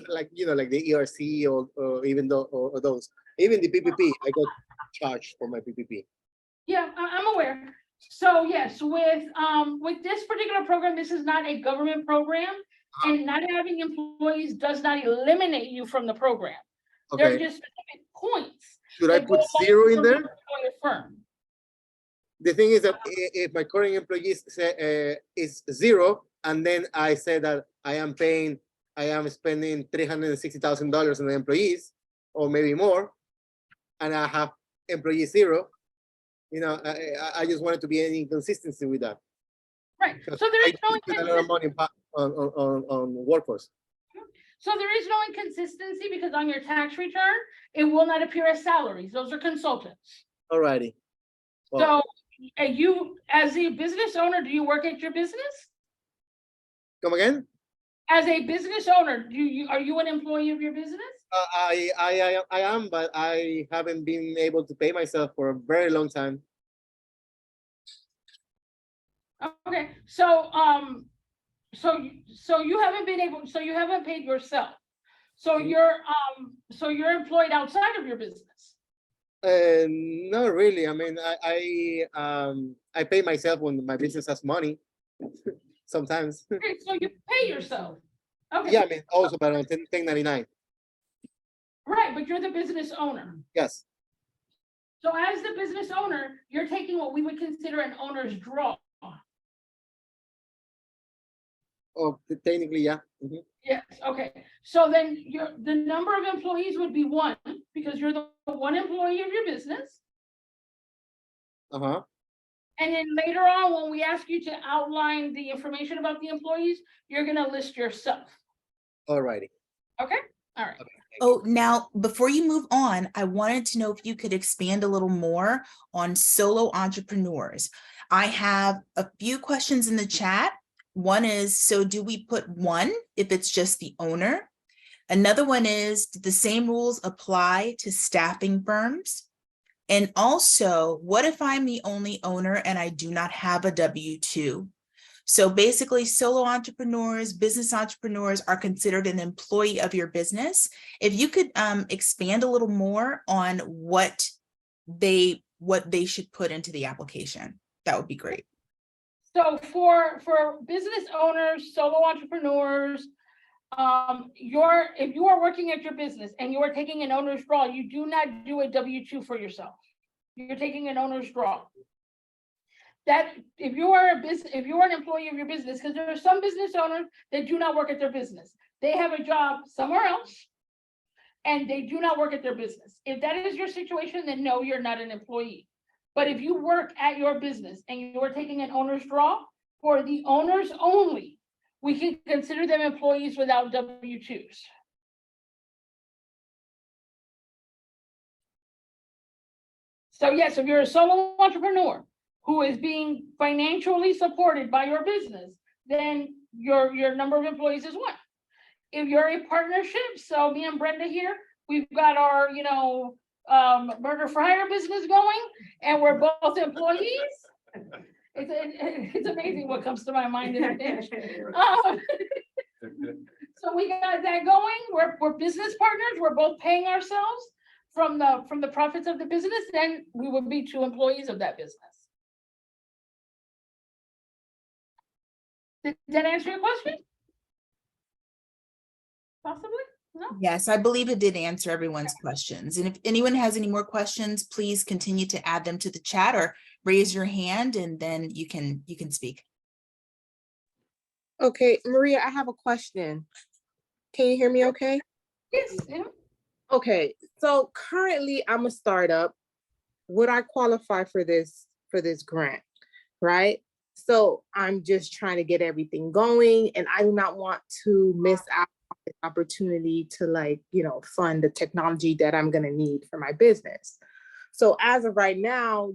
like, you know, like the ERC or even or those, even the PPP. I got charged for my PPP. Yeah, I'm aware. So yes, with this particular program, this is not a government program, and not having employees does not eliminate you from the program. They're Okay. just specific points. Should I that put go 0 in along there? with your firm. The thing is that if my current employees say, is 0, and then I say that I am spending $360,000 on the employees, or maybe more, and I have employee 0, you know, I just wanted to be any inconsistency with that. Right. So there is no spend a lot of money on workforce. So there is no inconsistency because on your tax return, it will not appear as salaries. Those are consultants. Alrighty. Well, So you, as a business owner, do you work at your business? come again? As a business owner, are you an employee of your business? I am, but I haven't been able to pay myself for a very long time. Okay, so you haven't been able, so you haven't paid yourself. So you're employed outside of your business. Not really. I mean, I pay myself when my business has money. Sometimes. Okay, so you pay yourself. Okay. Yeah, I mean, also, but on 1099. Right, but you're the business owner. Yes. So as the business owner, you're taking what we would consider an owner's draw. Oh, technically, yeah. Mhm. Yes, okay. So then the number of employees would be 1 because you're the one employee of your business. Uh-huh. And then later on, when we ask you to outline the information about the employees, you're gonna list yourself. Alrighty. Okay, all right. Okay. Oh, now, before you move on, I wanted to know if you could expand a little more on solo entrepreneurs. I have a few questions in the chat. One is, so do we put 1 if it's just the owner? Another one is, do the same rules apply to staffing firms? And also, what if I'm the only owner and I do not have a W-2? So basically, solo entrepreneurs, business entrepreneurs are considered an employee of your business. If you could expand a little more on what they should put into the application, that would be great. So for business owners, solo entrepreneurs, if you are working at your business and you are taking an owner's draw, you do not do a W-2 for yourself. You're taking an owner's draw. That if you are an employee of your business, because there are some business owners that do not work at their business. They have a job somewhere else and they do not work at their business. If that is your situation, then no, you're not an employee. But if you work at your business and you are taking an owner's draw, for the owners only, we can consider them employees without W-2s. So yes, if you're a solo entrepreneur who is being financially supported by your business, then your number of employees is one. If you're a partnership, so me and Brenda here, we've got our, Burger for Hire business going, and we're both employees. It's amazing what comes to my mind in a pinch. So we got that going. We're business partners. We're both paying ourselves from the profits of the business. Then we would be 2 employees of that business. Did that answer your question? Possibly? No? Yes, I believe it did answer everyone's questions. And if anyone has any more questions, please continue to add them to the chat or raise your hand and then you can speak. Okay, Maria, I have a question. Can you hear me okay? Yes. Yeah. Okay, so currently I'm a startup. Would I qualify for this grant, right? So I'm just trying to get everything going and I do not want to miss out on the opportunity to fund the technology that I'm gonna need for my business. So as of right now,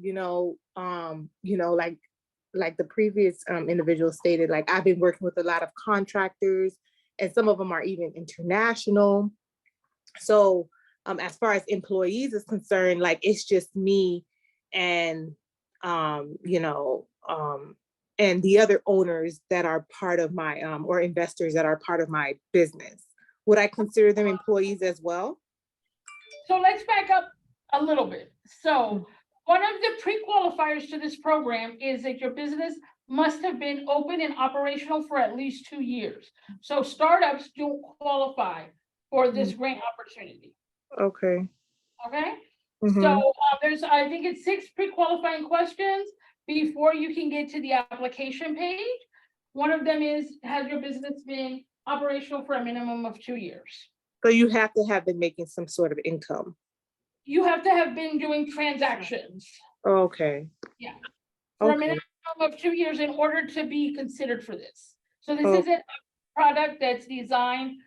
like the previous individual stated, like I've been working with a lot of contractors and some of them are even international. So as far as employees is concerned, like it's just me and and the other owners that are part of my or investors that are part of my business. Would I consider them employees as well? So let's back up a little bit. So one of the pre-qualifiers to this program is that your business must have been open and operational for at least 2 years. So startups don't qualify for this grant opportunity. Okay. Okay. Mhm. So there's, I think it's 6 pre-qualifying questions before you can get to the application page. One of them is, has your business been operational for a minimum of 2 years? So you have to have been making some sort of income. You have to have been doing transactions. Okay. Yeah. For a Okay. minimum of 2 years in order to be considered for this. So this Oh. isn't a product that's designed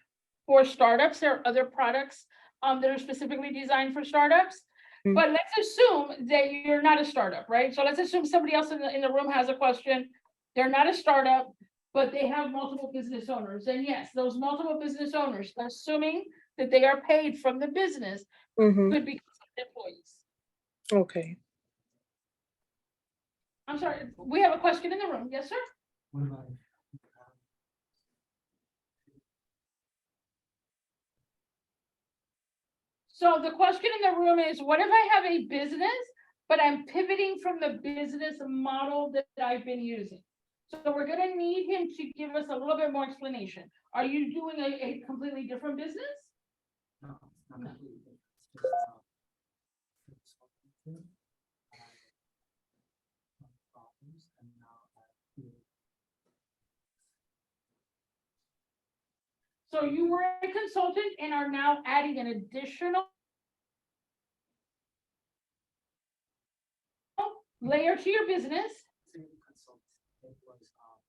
for startups. There are other products that are specifically designed for startups. Mm. But let's assume that you're not a startup, right? So let's assume somebody else in the room has a question. They're not a startup, but they have multiple business owners. And yes, those multiple business owners, assuming that they are paid from the business, Mhm. could be employees. Okay. I'm sorry, we have a question in the room. Yes, sir? What about if, So the question in the room is, what if I have a business, but I'm pivoting from the business model that I've been using? So we're gonna need him to give us a little bit more explanation. Are you doing a completely different business? no, it's not No. completely different. It's just, problems and now I feel So you were a consultant and are now adding an additional layer to your business. same consult. It was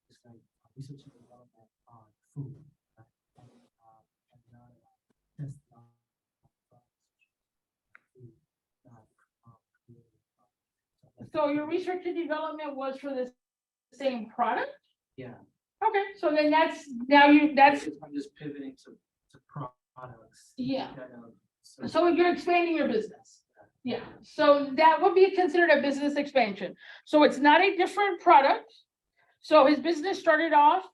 just like research and development on food, right? And now test food that created. So your research and development was for the same product? Yeah. Okay, so then that's, now that's, I'm just pivoting to products. Yeah. instead of so you're expanding your business. Yeah, so that would be considered a business expansion. So it's not a different product. So his business started off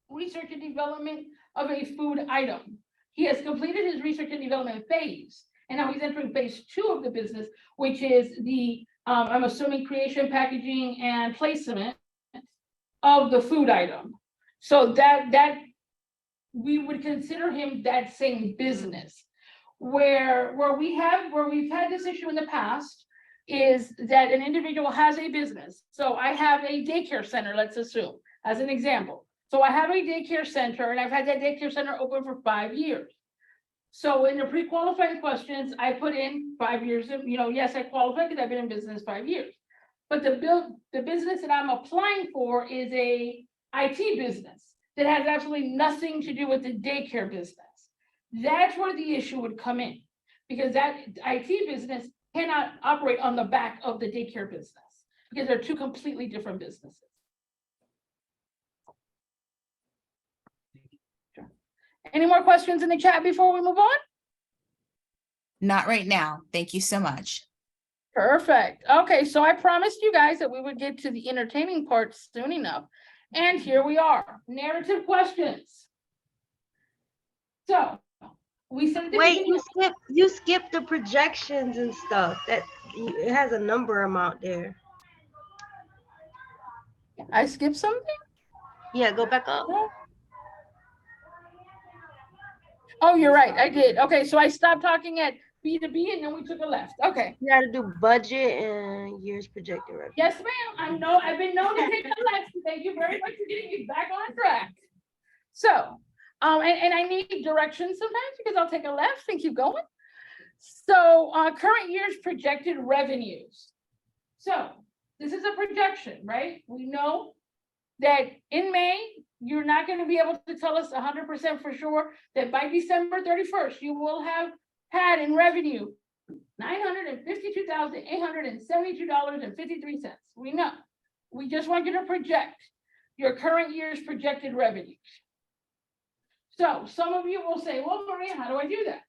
research and development of a food item. He has completed his research and development phase, and now he's entering phase 2 of the business, which is the, I'm assuming, creation, packaging, and placement of the food item. So that we would consider him that same business. Where we've had this issue in the past is that an individual has a business. So I have a daycare center, let's assume, as an example. So I have a daycare center and I've had that daycare center open for 5 years. So in the pre-qualifying questions, I put in 5 years of, yes, I qualify because I've been in business 5 years. But the business that I'm applying for is a IT business that has absolutely nothing to do with the daycare business. That's where the issue would come in, because that IT business cannot operate on the back of the daycare business. because they're two completely different businesses. Sure. Any more questions in the chat before we move on? Not right now. Thank you so much. Perfect. Okay, so I promised you guys that we would get to the entertaining part soon enough. And here we are, narrative questions. So we said. Wait, you skipped the projections and stuff. It has a number amount there. I skipped something? Yeah, go back up. Oh, you're right, I did. Okay, so I stopped talking at B2B and then we took a left. Okay. You gotta do budget and years projected revenue. Yes, ma'am. I've been known to take the left. Thank you very much for getting me back on track. So, and I need directions sometimes because I'll take a left and keep going. So, current year's projected revenues. So, this is a projection, right? We know that in May, you're not going to be able to tell us 100% for sure that by December 31st, you will have had in revenue $952,872.53. We know. We just want you to project your current year's projected revenues. So some of you will say, well, Maria, how do I do that?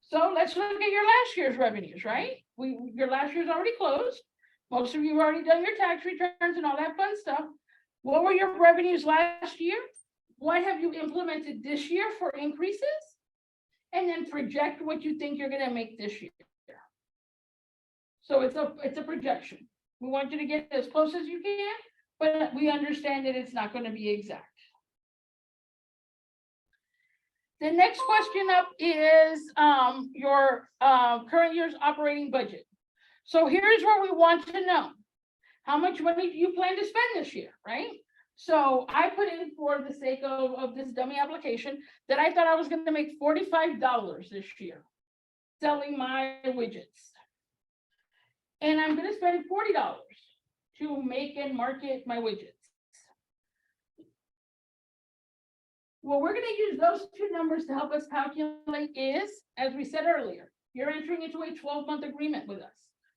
So let's look at your last year's revenues, right? Your last year's already closed. Most of you have already done your tax returns and all that fun stuff. What were your revenues last year? What have you implemented this year for increases? And then project what you think you're going to make this year. So it's a projection. We want you to get as close as you can, but we understand that it's not going to be exact. The next question up is your current year's operating budget. So here's where we want to know how much money do you plan to spend this year, right? So I put in, for the sake of this dummy application, that I thought I was going to make $45 this year selling my widgets. And I'm going to spend $40 to make and market my widgets. What we're going to use those two numbers to help us calculate is, as we said earlier, you're entering into a 12-month agreement with us.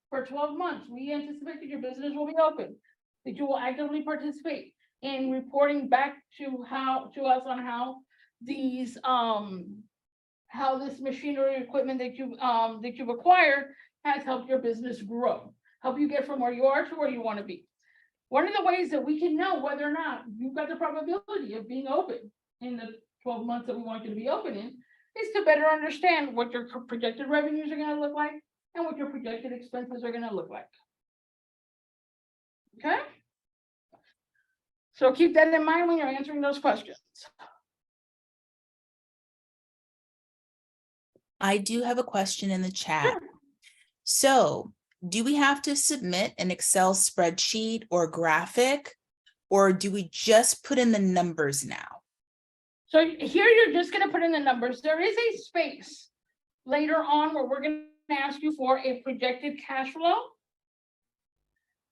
For 12 months, we anticipate that your business will be open, that you will actively participate in reporting back to us on how these how this machinery equipment that you've acquired has helped your business grow, help you get from where you are to where you want to be. One of the ways that we can know whether or not you've got the probability of being open in the 12 months that we want you to be open in is to better understand what your projected revenues are going to look like and what your projected expenses are going to look like. Okay? So keep that in mind when you're answering those questions. I do have a question in the chat. Sure. So, do we have to submit an Excel spreadsheet or graphic, or do we just put in the numbers now? So here you're just going to put in the numbers. There is a space later on where we're going to ask you for a projected cash flow.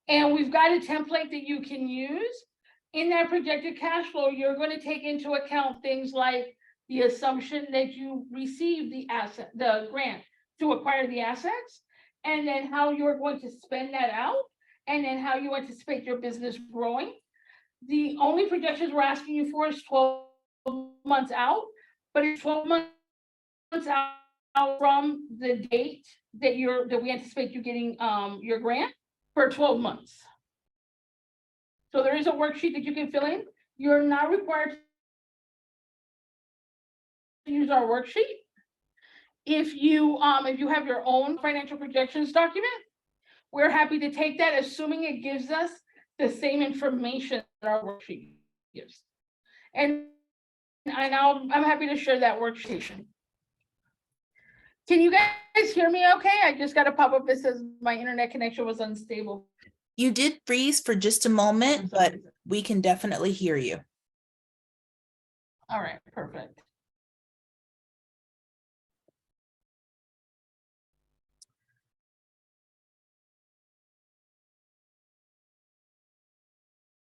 And we've got a template that you can use. In that projected cash flow, you're going to take into account things like the assumption that you receive the grant to acquire the assets, and then how you're going to spend that out, and then how you anticipate your business growing. The only projections we're asking you for is 12 months out, but it's 12 months out from the date that we anticipate you getting your grant for 12 months. So there is a worksheet that you can fill in. You're not required to use our worksheet. If you have your own financial projections document, we're happy to take that, assuming it gives us the same information that our worksheet gives. And I'm happy to share that worksheet. Can you guys hear me okay? I just got a pop-up that says my internet connection was unstable. You did freeze for just a moment, but we can definitely hear you. All right, perfect.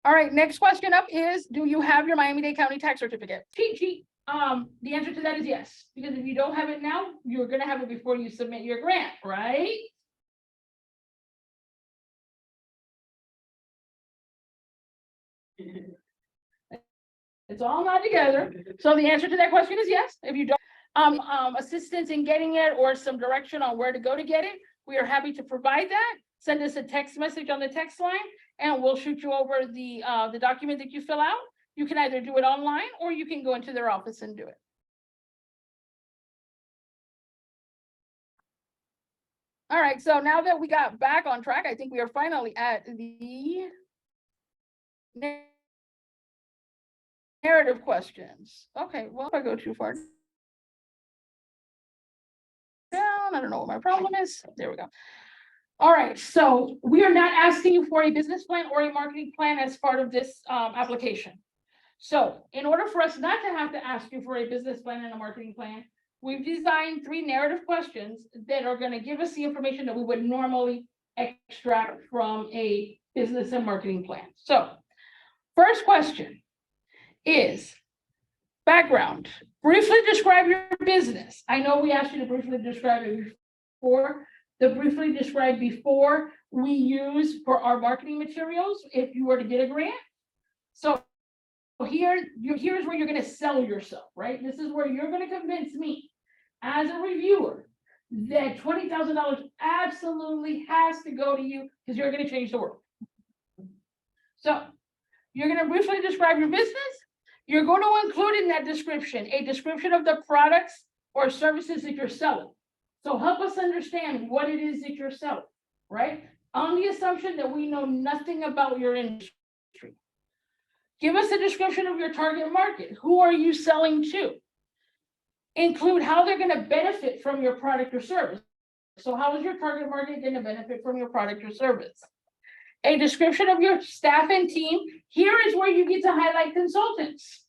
All right, next question up is, do you have your Miami-Dade County tax certificate? Cheat sheet. The answer to that is yes, because if you don't have it now, you're gonna have it before you submit your grant, right? It's all not together. So the answer to that question is yes. If you don't, assistance in getting it or some direction on where to go to get it, we are happy to provide that. Send us a text message on the text line and we'll shoot you over the document that you fill out. You can either do it online or you can go into their office and do it. All right, so now that we got back on track, I think we are finally at the narrative questions. Okay, well, if I go too far down, I don't know what my problem is. There we go. All right, so we are not asking you for a business plan or a marketing plan as part of this application. So in order for us not to have to ask you for a business plan and a marketing plan, we've designed 3 narrative questions that are going to give us the information that we would normally extract from a business and marketing plan. So first question is background. Briefly describe your business. I know we asked you to briefly describe it before. The briefly describe before we use for our marketing materials if you were to get a grant. So here's where you're going to sell yourself, right? This is where you're going to convince me as a reviewer that $20,000 absolutely has to go to you because you're going to change the world. So you're going to briefly describe your business. You're going to include in that description a description of the products or services that you're selling. So help us understand what it is that you're selling, right? On the assumption that we know nothing about your industry. Give us a description of your target market. Who are you selling to? Include how they're going to benefit from your product or service. So how is your target market going to benefit from your product or service? A description of your staff and team. Here is where you get to highlight consultants.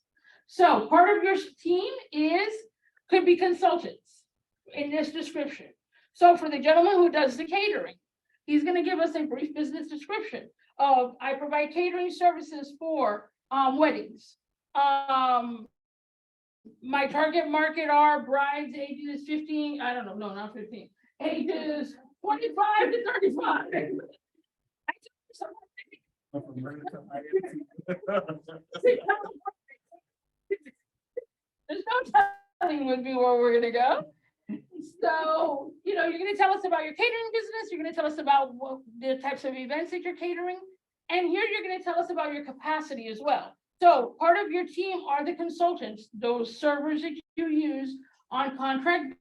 So part of your team could be consultants in this description. So for the gentleman who does the catering, he's going to give us a brief business description of I provide catering services for weddings. My target market are brides ages 15, I don't know, no, not 15, ages 25 to 35. There's no telling would be where we're gonna go. So, you're gonna tell us about your catering business, you're gonna tell us about the types of events that you're catering, and here you're gonna tell us about your capacity as well. So part of your team are the consultants, those servers that you use on contract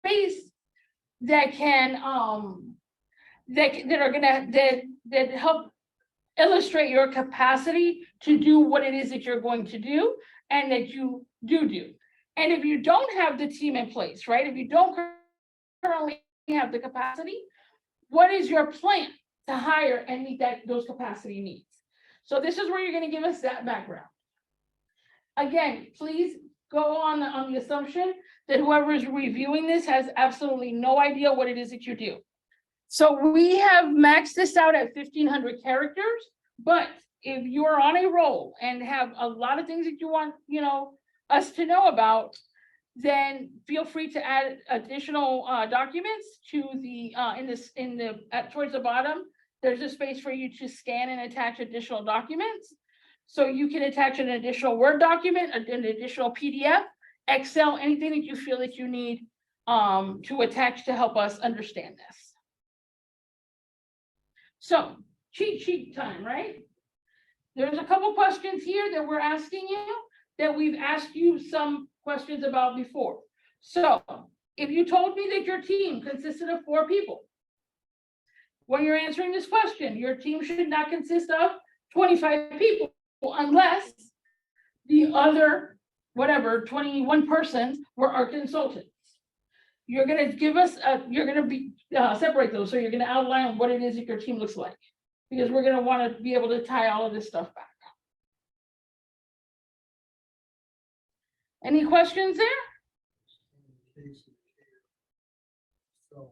base that can that help illustrate your capacity to do what it is that you're going to do and that you do. And if you don't have the team in place, right? If you don't currently have the capacity, what is your plan to hire and meet those capacity needs? So this is where you're going to give us that background. Again, please go on the assumption that whoever is reviewing this has absolutely no idea what it is that you do. So we have maxed this out at 1,500 characters, but if you're on a roll and have a lot of things that you want, us to know about, then feel free to add additional documents to the towards the bottom. There's a space for you to scan and attach additional documents. So you can attach an additional Word document, an additional PDF, Excel, anything that you feel that you need to attach to help us understand this. So cheat sheet time, right? There's a couple questions here that we're asking you that we've asked you some questions about before. So if you told me that your team consisted of 4 people, when you're answering this question, your team should not consist of 25 people unless the other, 21 persons were our consultants. You're going to give us, you're going to separate those. So you're going to outline what it is that your team looks like, because we're going to want to be able to tie all of this stuff back. Any questions there? So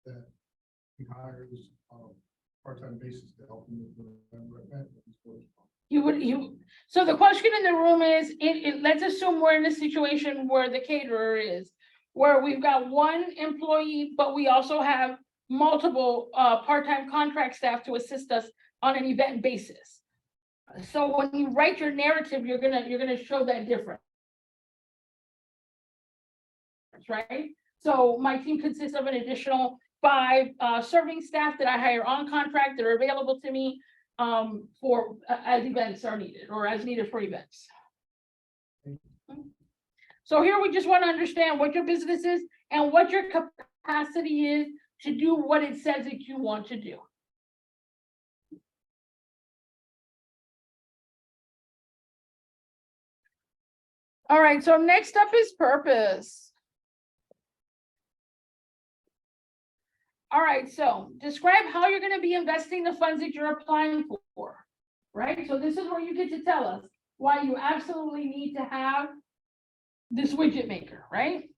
that he hires part-time basis to help him with the event. So the question in the room is, let's assume we're in a situation where the caterer is, where we've got 1 employee, but we also have multiple part-time contract staff to assist us on an event basis. So when you write your narrative, you're gonna show that difference, right? So my team consists of an additional 5 serving staff that I hire on contract that are available to me for as events are needed or as needed for events. So here we just want to understand what your business is and what your capacity is to do what it says that you want to do. All right, so next up is purpose. All right, so describe how you're going to be investing the funds that you're applying for, right? So this is where you get to tell us why you absolutely need to have this widget maker, right?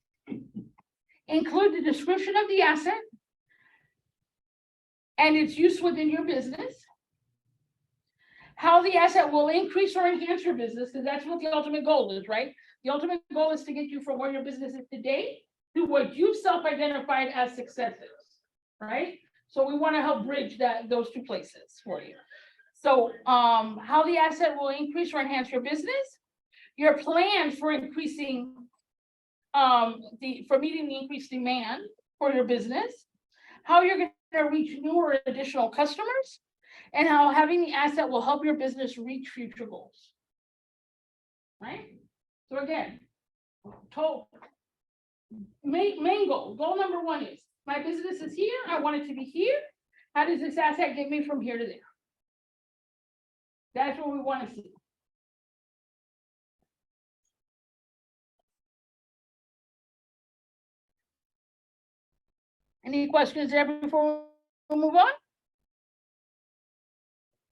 Include the description of the asset and its use within your business, how the asset will increase or enhance your business, because that's what the ultimate goal is, right? The ultimate goal is to get you from where your business is today to what you've self-identified as successes, right? So we want to help bridge those 2 places for you. So how the asset will increase or enhance your business, your plan for increasing for meeting the increased demand for your business, how you're going to reach new or additional customers, and how having the asset will help your business reach future goals. Right? So again, main goal number 1 is my business is here. I want it to be here. How does this asset get me from here to there? That's what we want to see. Any questions there before we move on?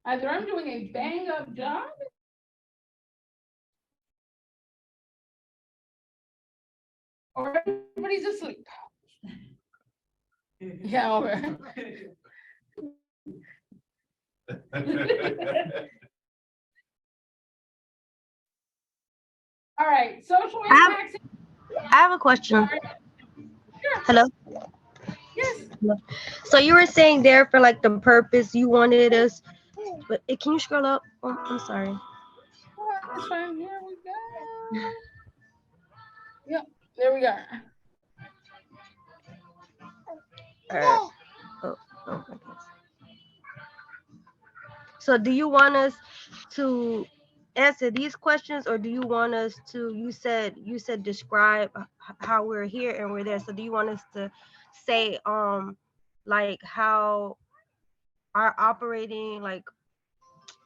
Either I'm doing a bang up job or everybody's asleep. Yeah, all right. All right, social impacts. I have a question. Sure. Hello? Yes. So you were saying there for like the purpose you wanted us, but can you scroll up? Oh, I'm sorry. That's fine. Here we go. Yep, there we go. All right. Oh, my goodness. So do you want us to answer these questions, or do you want us to, you said describe how we're here and we're there. So do you want us to say like how our operating, like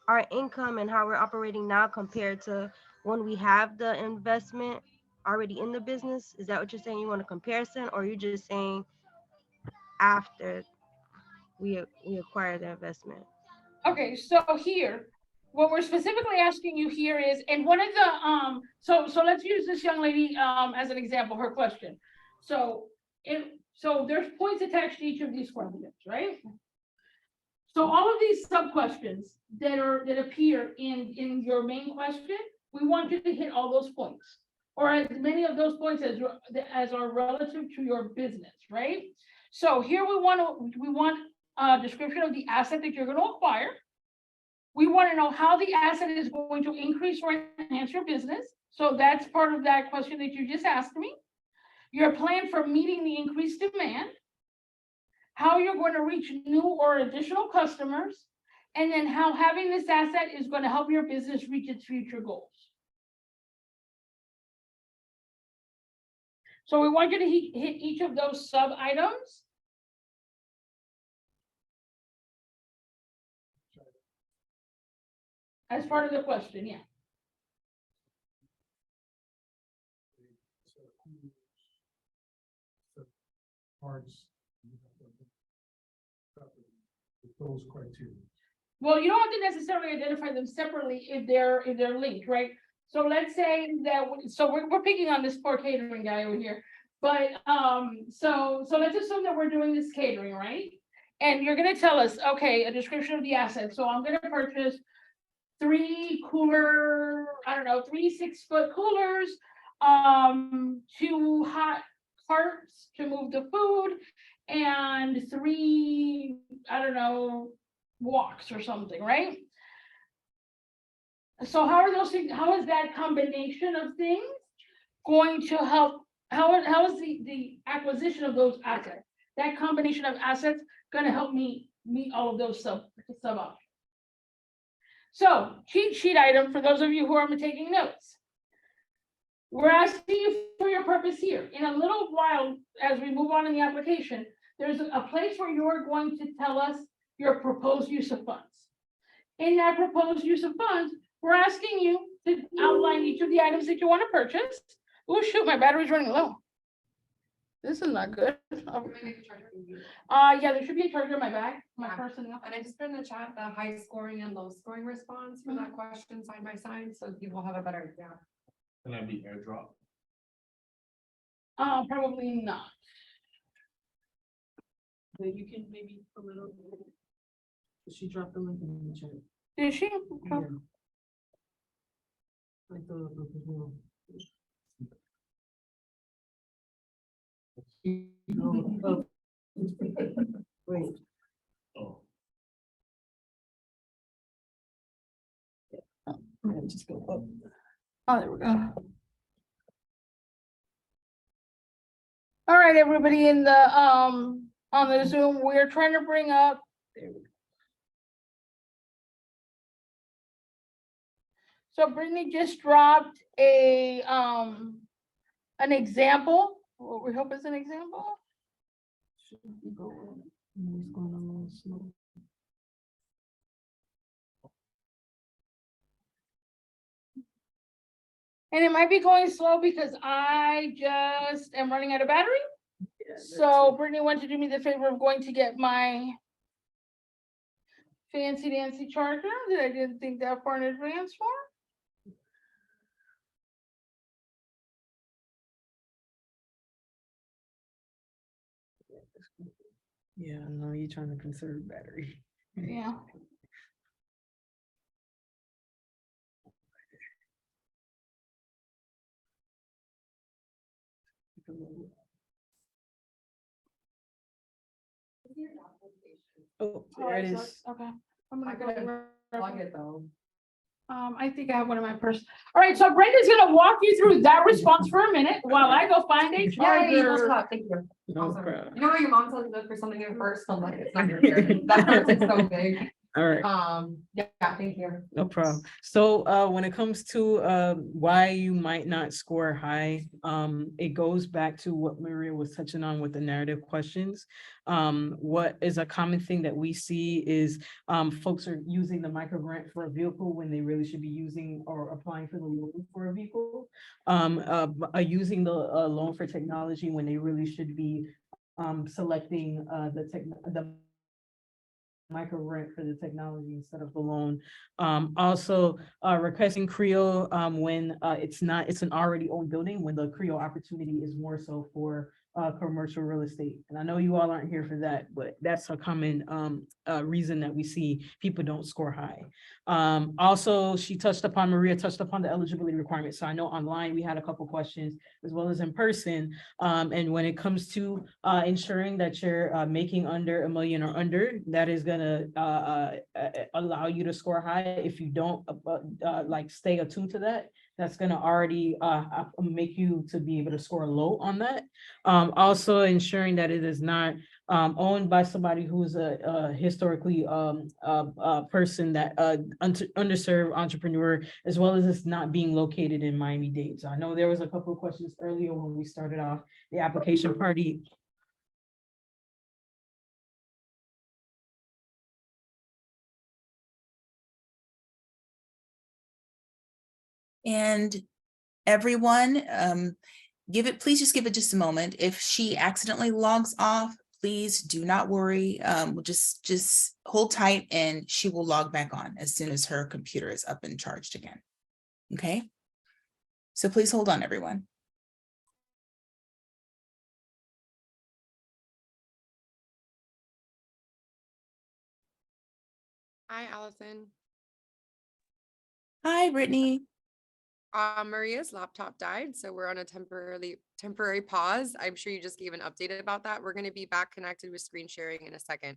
our income and how we're operating now compared to when we have the investment already in the business? Is that what you're saying? You want a comparison, or are you just saying after we acquire the investment? Okay, so here, what we're specifically asking you here is, and one of the so let's use this young lady as an example, her question. So there's points attached to each of these questions, right? So all of these sub questions that appear in your main question, we want you to hit all those points, or as many of those points as are relative to your business, right? So here we want a description of the asset that you're going to acquire. We want to know how the asset is going to increase or enhance your business. So that's part of that question that you just asked me. Your plan for meeting the increased demand, how you're going to reach new or additional customers, and then how having this asset is going to help your business reach its future goals. So we want you to hit each of those sub items. As part of the question, yeah. Parts. Those criteria. Well, you don't have to necessarily identify them separately if they're linked, right? So let's say that we're picking on this poor catering guy over here, but so let's assume that we're doing this catering, right? And you're going to tell us, okay, a description of the asset. So I'm going to purchase 3 6-foot coolers, 2 hot carts to move the food, and 3, I don't know, walks or something, right? So how are those things, how is that combination of things going to help? How is the acquisition of those assets, that combination of assets, gonna help me meet all of those sub options? So cheat sheet item for those of you who are taking notes. We're asking you for your purpose here. In a little while, as we move on in the application, there's a place where you're going to tell us your proposed use of funds. In that proposed use of funds, we're asking you to outline each of the items that you want to purchase. Oh shoot, my battery's running low. This is not good. Yeah, there should be a charger in my bag, my personnel. And I just put in the chat the high scoring and low scoring response for that question side by side, so people have a better idea. Can I be airdrop? Probably not. But you can maybe pull it up. She dropped the link in the chat. Did she? Yeah. Like the wait. Oh. Just go up. Oh, there we go. All right, everybody in the on the Zoom, we're trying to bring up. There we go. So Brittany just dropped a an example. What we hope is an example. It's going a little slow. And it might be going slow because I just am running out of battery. Yeah, So Brittany wanted to do me the favor of going to get my fancy dancy charger that I didn't think that far in advance for. Yeah, no, you're trying to conserve battery. Yeah. Oh, All there right, it so- is. okay. I'm I gonna could go. plug it though. I think I have one in my purse. All right, so Brenda's gonna walk you through that response for a minute while I go find a Yeah, you charger. thank you. No Awesome. problem. You know how your mom tells you to look for something in first, I'm like, it's not your turn. That hurts, it's so big. All right. Yeah, thank you. No problem. So when it comes to why you might not score high, it goes back to what Maria was touching on with the narrative questions. What is a common thing that we see is folks are using the micro grant for a vehicle when they really should be using or applying for the loan for a vehicle. Using the loan for technology when they really should be selecting the micro grant for the technology instead of the loan. Also requesting Creo when it's an already owned building, when the Creo opportunity is more so for commercial real estate. And I know you all aren't here for that, but that's a common reason that we see people don't score high. Also, Maria touched upon the eligibility requirements. So I know online we had a couple questions as well as in person. And when it comes to ensuring that you're making under $1 million or under, that is gonna allow you to score high. If you don't like stay attuned to that, that's gonna already make you to be able to score low on that. Also ensuring that it is not owned by somebody who's a historically person that underserved entrepreneur, as well as it's not being located in Miami-Dade. So I know there was a couple of questions earlier when we started off the application party. And everyone, please just give it just a moment. If she accidentally logs off, please do not worry. We'll just hold tight and she will log back on as soon as her computer is up and charged again. Okay. So please hold on, everyone. Hi, Allison. Hi, Brittany. Maria's laptop died, so we're on a temporary pause. I'm sure you just gave an update about that. We're going to be back connected with screen sharing in a second.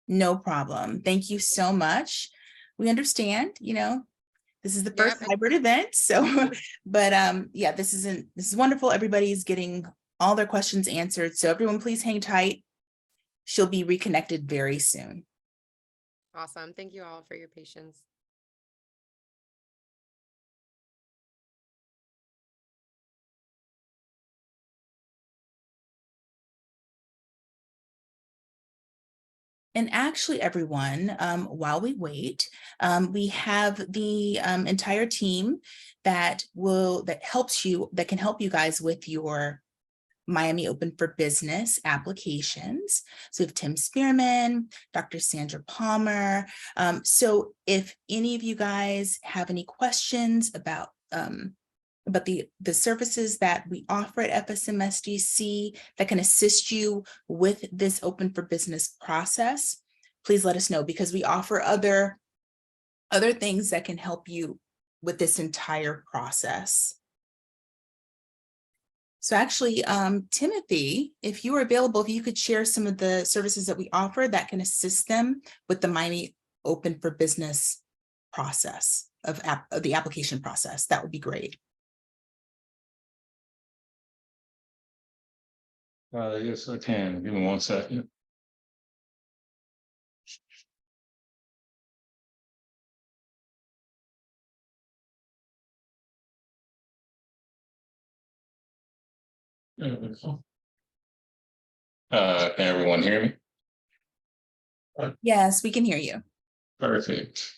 No problem. Thank you so much. We understand, this is the first hybrid event. So, but yeah, this is wonderful. Everybody's getting all their questions answered. So everyone please hang tight. She'll be reconnected very soon. Awesome. Thank you all for your patience. And actually, everyone, while we wait, we have the entire team that can help you guys with your Miami Open for Business applications. So we have Tim Spearman, Dr. Sandra Palmer. So if any of you guys have any questions about the services that we offer at FSMSDC that can assist you with this Open for Business process, please let us know, because we offer other things that can help you with this entire process. So actually, Timothy, if you are available, if you could share some of the services that we offer that can assist them with the Miami Open for Business process of the application process, that would be great. Yes, I can. Give me 1 second. Can everyone hear me? Yes, we can hear you. Perfect.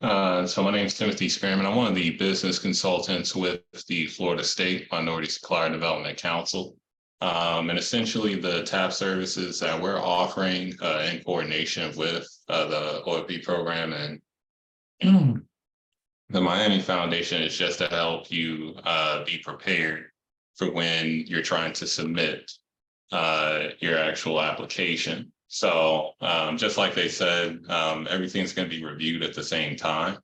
So my name is Timothy Spearman. I'm one of the business consultants with the Florida State Minority Supplier Development Council. And essentially the TAP services that we're offering in coordination with the OFB program and the Miami Foundation is just to help you be prepared for when you're trying to submit your actual application. So just like they said, everything's going to be reviewed at the same time.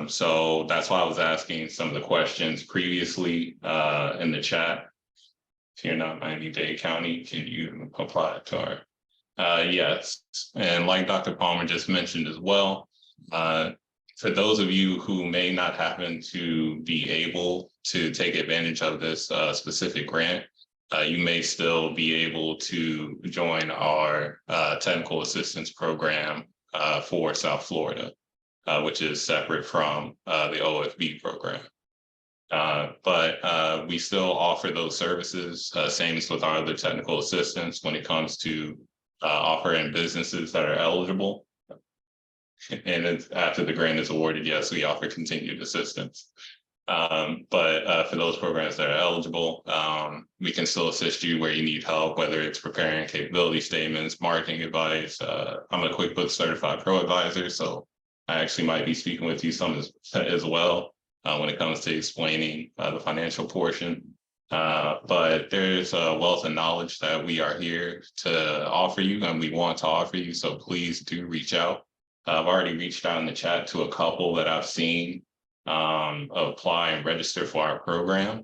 So that's why I was asking some of the questions previously in the chat. If you're not Miami-Dade County, can you apply to our? Yes. And like Dr. Palmer just mentioned as well, for those of you who may not happen to be able to take advantage of this specific grant, you may still be able to join our technical assistance program for South Florida, which is separate from the OFB program. But we still offer those services, same as with our other technical assistance when it comes to offering businesses that are eligible. And after the grant is awarded, yes, we offer continued assistance. But for those programs that are eligible, we can still assist you where you need help, whether it's preparing capability statements, marketing advice. I'm a QuickBooks Certified Pro Advisor, so I actually might be speaking with you some as well when it comes to explaining the financial portion. But there's a wealth of knowledge that we are here to offer you and we want to offer you, so please do reach out. I've already reached out in the chat to a couple that I've seen apply and register for our program.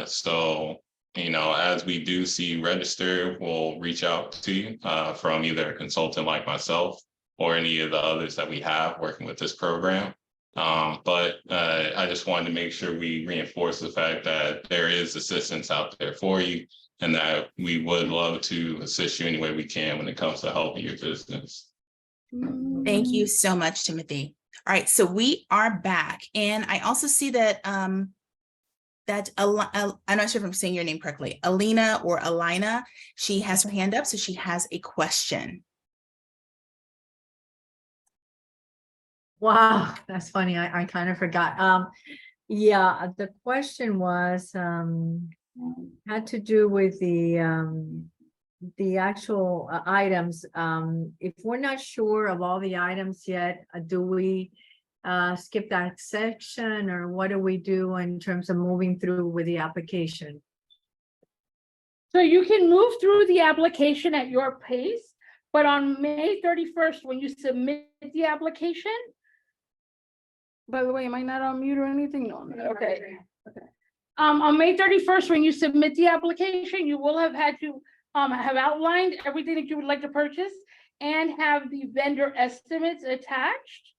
So, as we do see register, we'll reach out to you from either a consultant like myself or any of the others that we have working with this program. But I just wanted to make sure we reinforce the fact that there is assistance out there for you and that we would love to assist you any way we can when it comes to helping your business. Thank you so much, Timothy. All right, so we are back. And I also see that I'm not sure if I'm saying your name correctly, Alina or Alina, she has her hand up, so she has a question. Wow, that's funny. I kind of forgot. Yeah, the question was had to do with the actual items. If we're not sure of all the items yet, do we skip that section, or what do we do in terms of moving through with the application? So you can move through the application at your pace, but on May 31st, when you submit the application, By the way, am I not on mute or anything? No, I'm not. Okay. Okay. On May 31st, when you submit the application, you will have had to have outlined everything that you would like to purchase and have the vendor estimates attached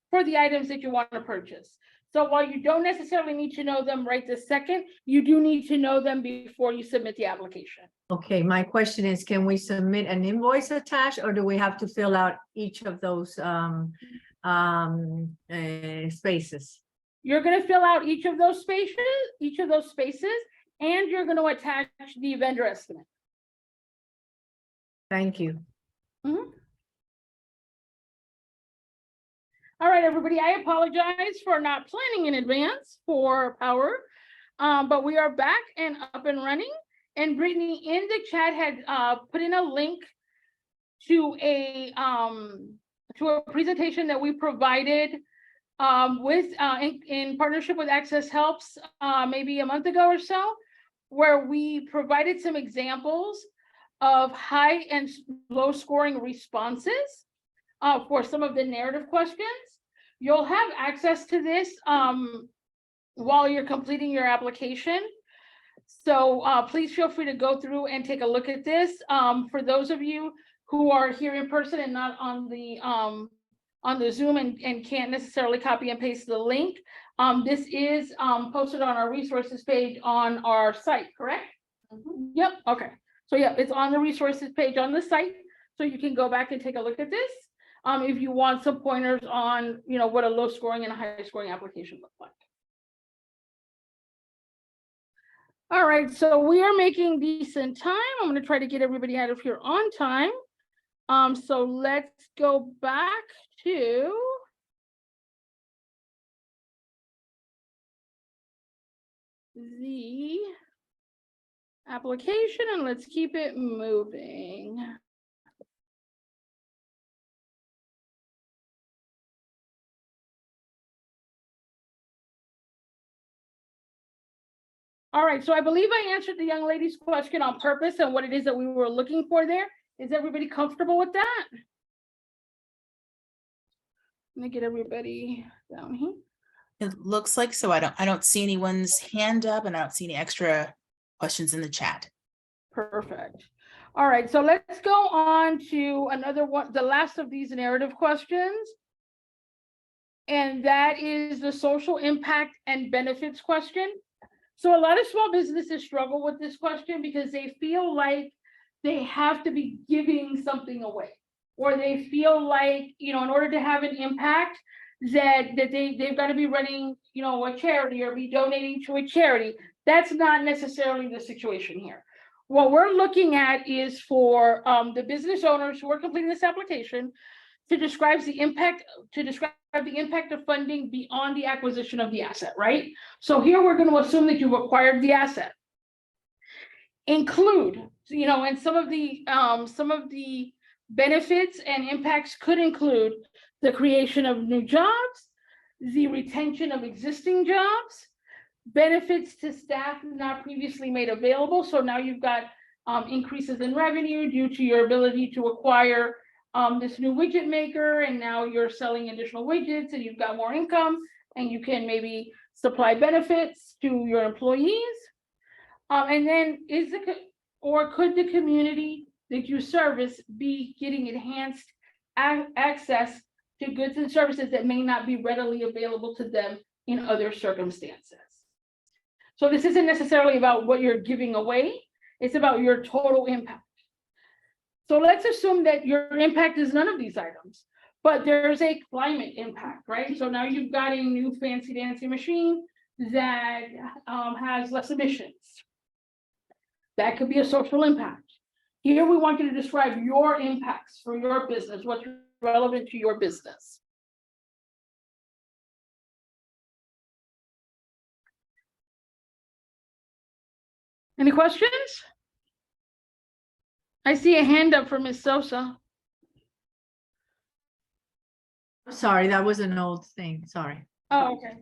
for the items that you want to purchase. So while you don't necessarily need to know them right this second, you do need to know them before you submit the application. Okay, my question is, can we submit an invoice attached, or do we have to fill out each of those spaces? You're going to fill out each of those spaces, and you're going to attach the vendor estimate. Thank you. Mhm. All right, everybody, I apologize for not planning in advance for power, but we are back and up and running. And Brittany in the chat had put in a link to a presentation that we provided in partnership with Access Helps maybe a month ago or so, where we provided some examples of high and low scoring responses for some of the narrative questions. You'll have access to this while you're completing your application. So please feel free to go through and take a look at this. For those of you who are here in person and not on the Zoom and can't necessarily copy and paste the link, this is posted on our resources page on our site, correct? Mm-hmm. Yep, okay. So yeah, it's on the resources page on the site. So you can go back and take a look at this if you want some pointers on, you know, what a low scoring and a high scoring application looks like. All right, so we are making decent time. I'm going to try to get everybody out of here on time. So let's go back to the application and let's keep it moving. All right, so I believe I answered the young lady's question on purpose and what it is that we were looking for there. Is everybody comfortable with that? Let me get everybody down here. It looks like so. I don't see anyone's hand up, and I don't see any extra questions in the chat. Perfect. All right, so let's go on to another one, the last of these narrative questions. And that is the social impact and benefits question. So a lot of small businesses struggle with this question because they feel like they have to be giving something away, or they feel like, you know, in order to have an impact, that they've got to be running, you know, a charity or be donating to a charity. That's not necessarily the situation here. What we're looking at is for the business owners who are completing this application to describe the impact of funding beyond the acquisition of the asset, right? So here we're going to assume that you've acquired the asset. Include, you know, and some of the benefits and impacts could include the creation of new jobs, the retention of existing jobs, benefits to staff not previously made available. So now you've got increases in revenue due to your ability to acquire this new widget maker, and now you're selling additional widgets and you've got more income and you can maybe supply benefits to your employees. And then could the community that you service be getting enhanced access to goods and services that may not be readily available to them in other circumstances? So this isn't necessarily about what you're giving away, it's about your total impact. So let's assume that your impact is none of these items, but there's a climate impact, right? So now you've got a new fancy dancy machine that has less emissions. That could be a social impact. Here we want you to describe your impacts for your business, what's relevant to your business. Any questions? I see a hand up for Ms. Sosa. Sorry, that was an old thing. Sorry. Oh, okay.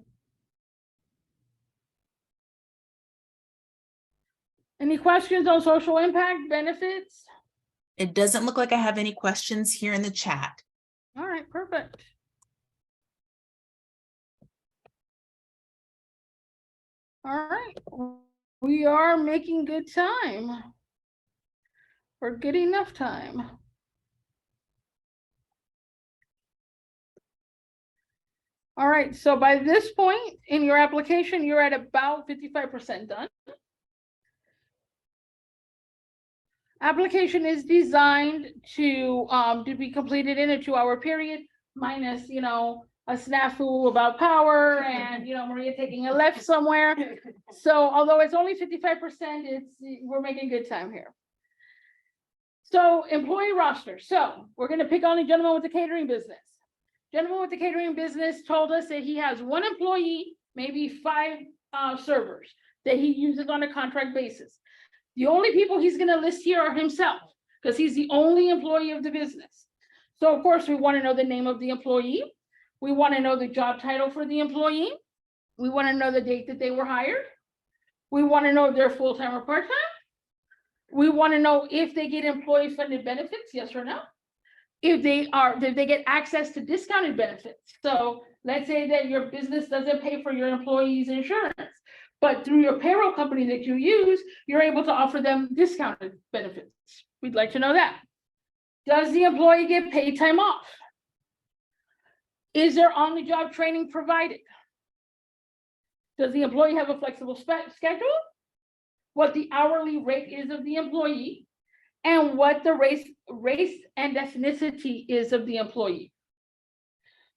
Any questions on social impact benefits? It doesn't look like I have any questions here in the chat. All right, perfect. All right, we are making good time. We're good enough time. All right, so by this point in your application, you're at about 55% done. Application is designed to be completed in a 2-hour period, minus, you know, a snafu about power and, you know, Maria taking a left somewhere. So although it's only 55%, we're making good time here. So employee roster. So we're going to pick on the gentleman with the catering business. Gentleman with the catering business told us that he has 1 employee, maybe 5 servers that he uses on a contract basis. The only people he's going to list here are himself, because he's the only employee of the business. So of course, we want to know the name of the employee. We want to know the job title for the employee. We want to know the date that they were hired. We want to know if they're full-time or part-time. We want to know if they get employee-funded benefits, yes or no. If they get access to discounted benefits. So let's say that your business doesn't pay for your employees' insurance, but through your payroll company that you use, you're able to offer them discounted benefits. We'd like to know that. Does the employee get paid time off? Is there on-the-job training provided? Does the employee have a flexible schedule? What the hourly rate is of the employee, and what the race and ethnicity is of the employee.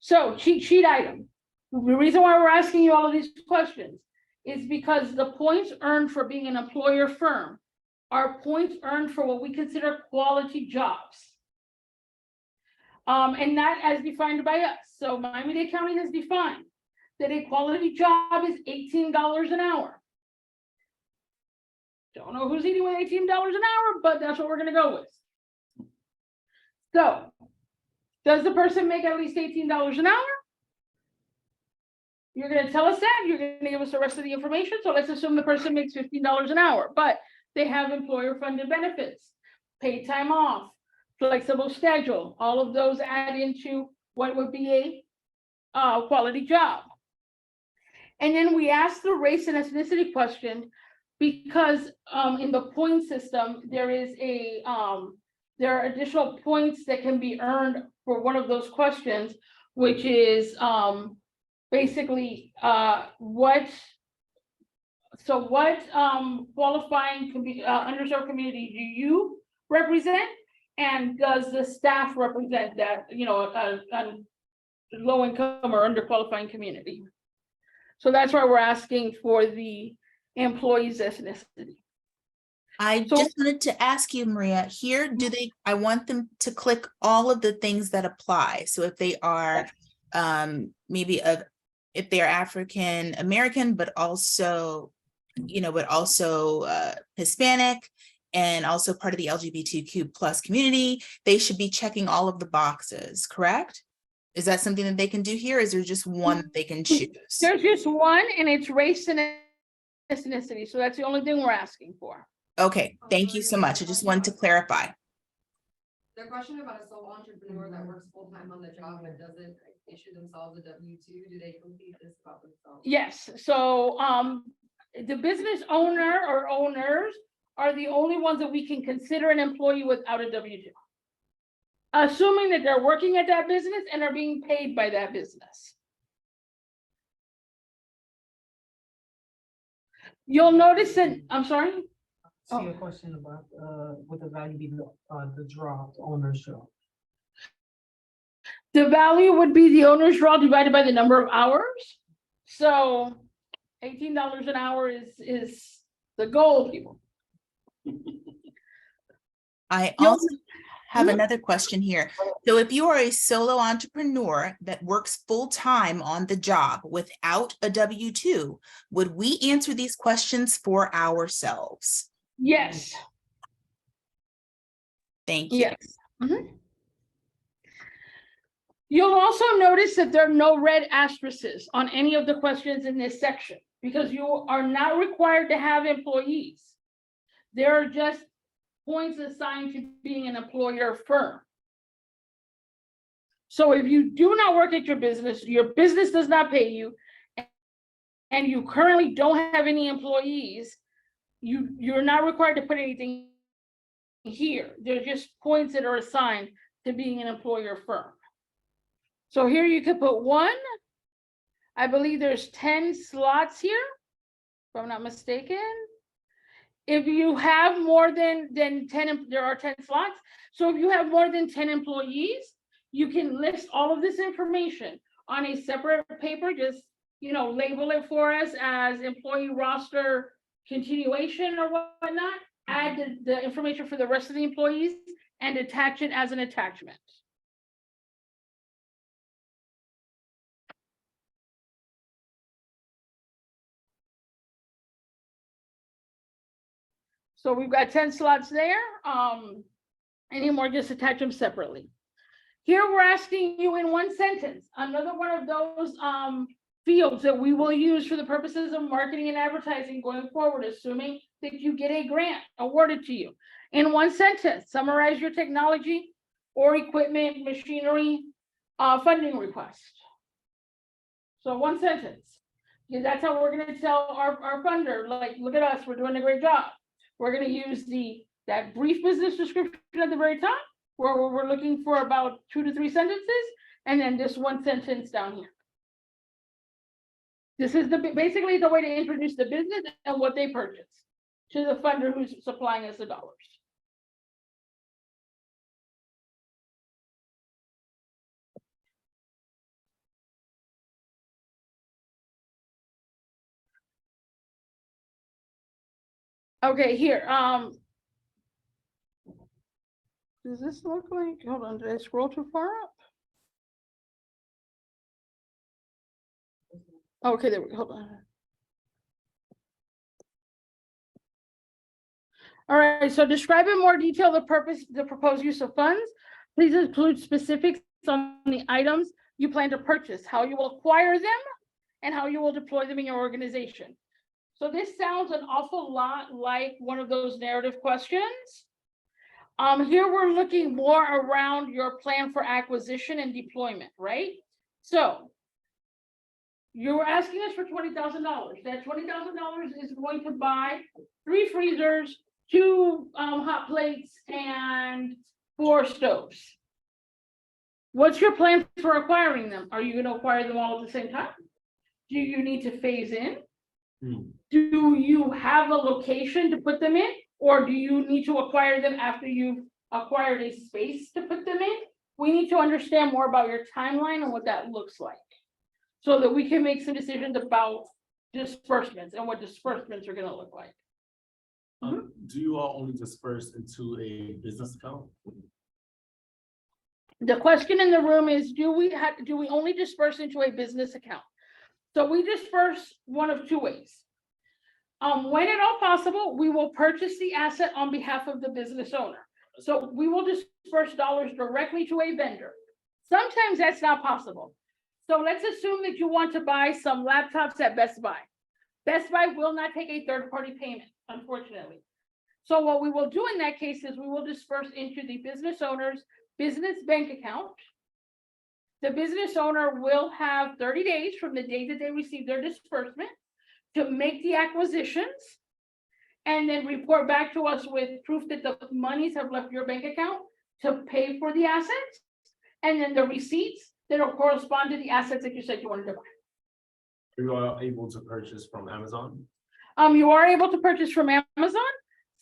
So cheat sheet item. The reason why we're asking you all of these questions is because the points earned for being an employer firm are points earned for what we consider quality jobs. And not as defined by us. So Miami-Dade County has defined that a quality job is $18 an hour. Don't know who's eating with $18 an hour, but that's what we're going to go with. So, does the person make at least $18 an hour? You're going to tell us that. You're going to give us the rest of the information. So let's assume the person makes $15 an hour, but they have employer-funded benefits, paid time off, flexible schedule. All of those add into what would be a quality job. And then we ask the race and ethnicity question because in the point system, there are additional points that can be earned for one of those questions, which is basically what qualifying underserved community do you represent, and does the staff represent that, you know, a low income or underqualifying community? So that's why we're asking for the employees' ethnicity. I just wanted to ask you, Maria, here, I want them to click all of the things that apply. So if they are if they are African American, but also, you know, Hispanic, and also part of the LGBTQ plus community, they should be checking all of the boxes, correct? Is that something that they can do here? Is there just one that they can choose? There's just one, and it's race and ethnicity. So that's the only thing we're asking for. Okay, thank you so much. I just wanted to clarify. The question about a sole entrepreneur that works full-time on the job and doesn't issue themselves a W-2, do they complete this about themselves? Yes, so the business owner or owners are the only ones that we can consider an employee without a W-2. Assuming that they're working at that business and are being paid by that business. You'll notice that, I'm sorry? See a question about what the value be the draw, the owner's draw. The value would be the owner's draw divided by the number of hours. So $18 an hour is the goal, people. I also have another question here. So if you are a solo entrepreneur that works full-time on the job without a W-2, would we answer these questions for ourselves? Yes. Thank you. Yes. Mm-hmm. You'll also notice that there are no red asterisks on any of the questions in this section because you are not required to have employees. There are just points assigned to being an employer firm. So if you do not work at your business does not pay you, and you currently don't have any employees, you're not required to put anything here. They're just points that are assigned to being an employer firm. So here you could put 1. I believe there's 10 slots here, if I'm not mistaken. If you have more than 10, there are 10 slots. So if you have more than 10 employees, you can list all of this information on a separate paper, just, label it for us as employee roster continuation or whatnot, add the information for the rest of the employees and attach it as an attachment. So we've got 10 slots there. Any more, just attach them separately. Here we're asking you in 1 sentence, another one of those fields that we will use for the purposes of marketing and advertising going forward, assuming that you get a grant awarded to you. In 1 sentence, summarize your technology or equipment, machinery, funding request. So 1 sentence, because that's how we're going to tell our funder, like, look at us, we're doing a great job. We're going to use that brief business description at the very top, where we're looking for about 2 to 3 sentences, and then this 1 sentence down here. This is basically the way to introduce the business and what they purchase to the funder who's supplying us the dollars. Okay, here, does this look like, hold on, did I scroll too far up? Okay, there we go, hold on. All right, so describe in more detail the purpose, the proposed use of funds. Please include specifics on the items you plan to purchase, how you will acquire them, and how you will deploy them in your organization. So this sounds an awful lot like one of those narrative questions. Here we're looking more around your plan for acquisition and deployment, right? So you were asking us for $20,000. That $20,000 is going to buy 3 freezers, 2 hot plates, and 4 stoves. What's your plan for acquiring them? Are you going to acquire them all at the same time? Do you need to phase in? Do you have a location to put them in? Or do you need to acquire them after you've acquired a space to put them in? We need to understand more about your timeline and what that looks like, so that we can make some decisions about disbursements and what disbursements are going to look like. Do you all only disperse into a business account? The question in the room is, do we only disperse into a business account? So we disperse one of 2 ways. When at all possible, we will purchase the asset on behalf of the business owner. So we will disperse dollars directly to a vendor. Sometimes that's not possible. So let's assume that you want to buy some laptops at Best Buy. Best Buy will not take a third-party payment, unfortunately. So what we will do in that case is we will disperse into the business owner's business bank account. The business owner will have 30 days from the day that they receive their disbursement to make the acquisitions, and then report back to us with proof that the monies have left your bank account to pay for the assets, and then the receipts that will correspond to the assets that you said you wanted to buy. Are you all able to purchase from Amazon? You are able to purchase from Amazon.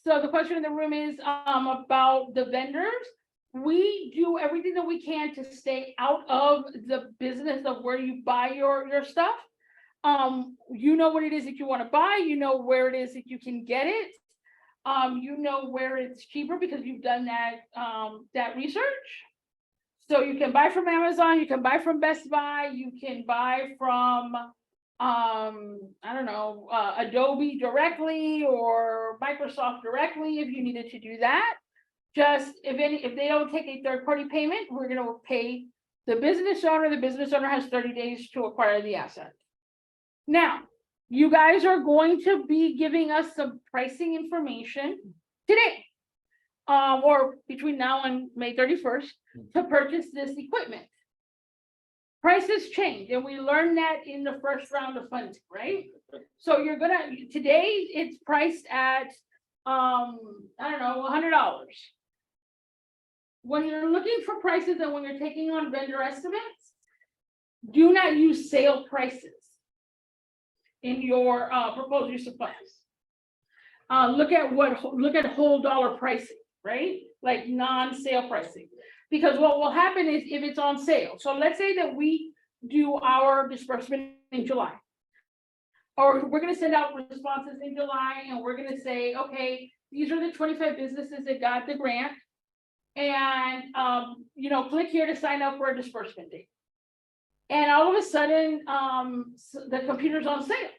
So the question in the room is about the vendors. We do everything that we can to stay out of the business of where you buy your stuff. You know what it is that you want to buy, you know where it is that you can get it. You know where it's cheaper because you've done that research. So you can buy from Amazon, you can buy from Best Buy, you can buy from I don't know, Adobe directly or Microsoft directly if you needed to do that. Just if they don't take a third-party payment, we're going to pay the business owner. The business owner has 30 days to acquire the asset. Now, you guys are going to be giving us some pricing information today, or between now and May 31st, to purchase this equipment. prices change, and we learned that in the first round of funding, right? So today it's priced at, I don't know, $100. When you're looking for prices and when you're taking on vendor estimates, do not use sale prices in your proposed use of funds. Look at whole dollar pricing, right? Like non-sale pricing. Because what will happen is if it's on sale, so let's say that we do our disbursement in July, or we're going to send out responses in July, and we're going to say, okay, these are the 25 businesses that got the grant, and click here to sign up for a disbursement date. And all of a sudden, the computer's on sale.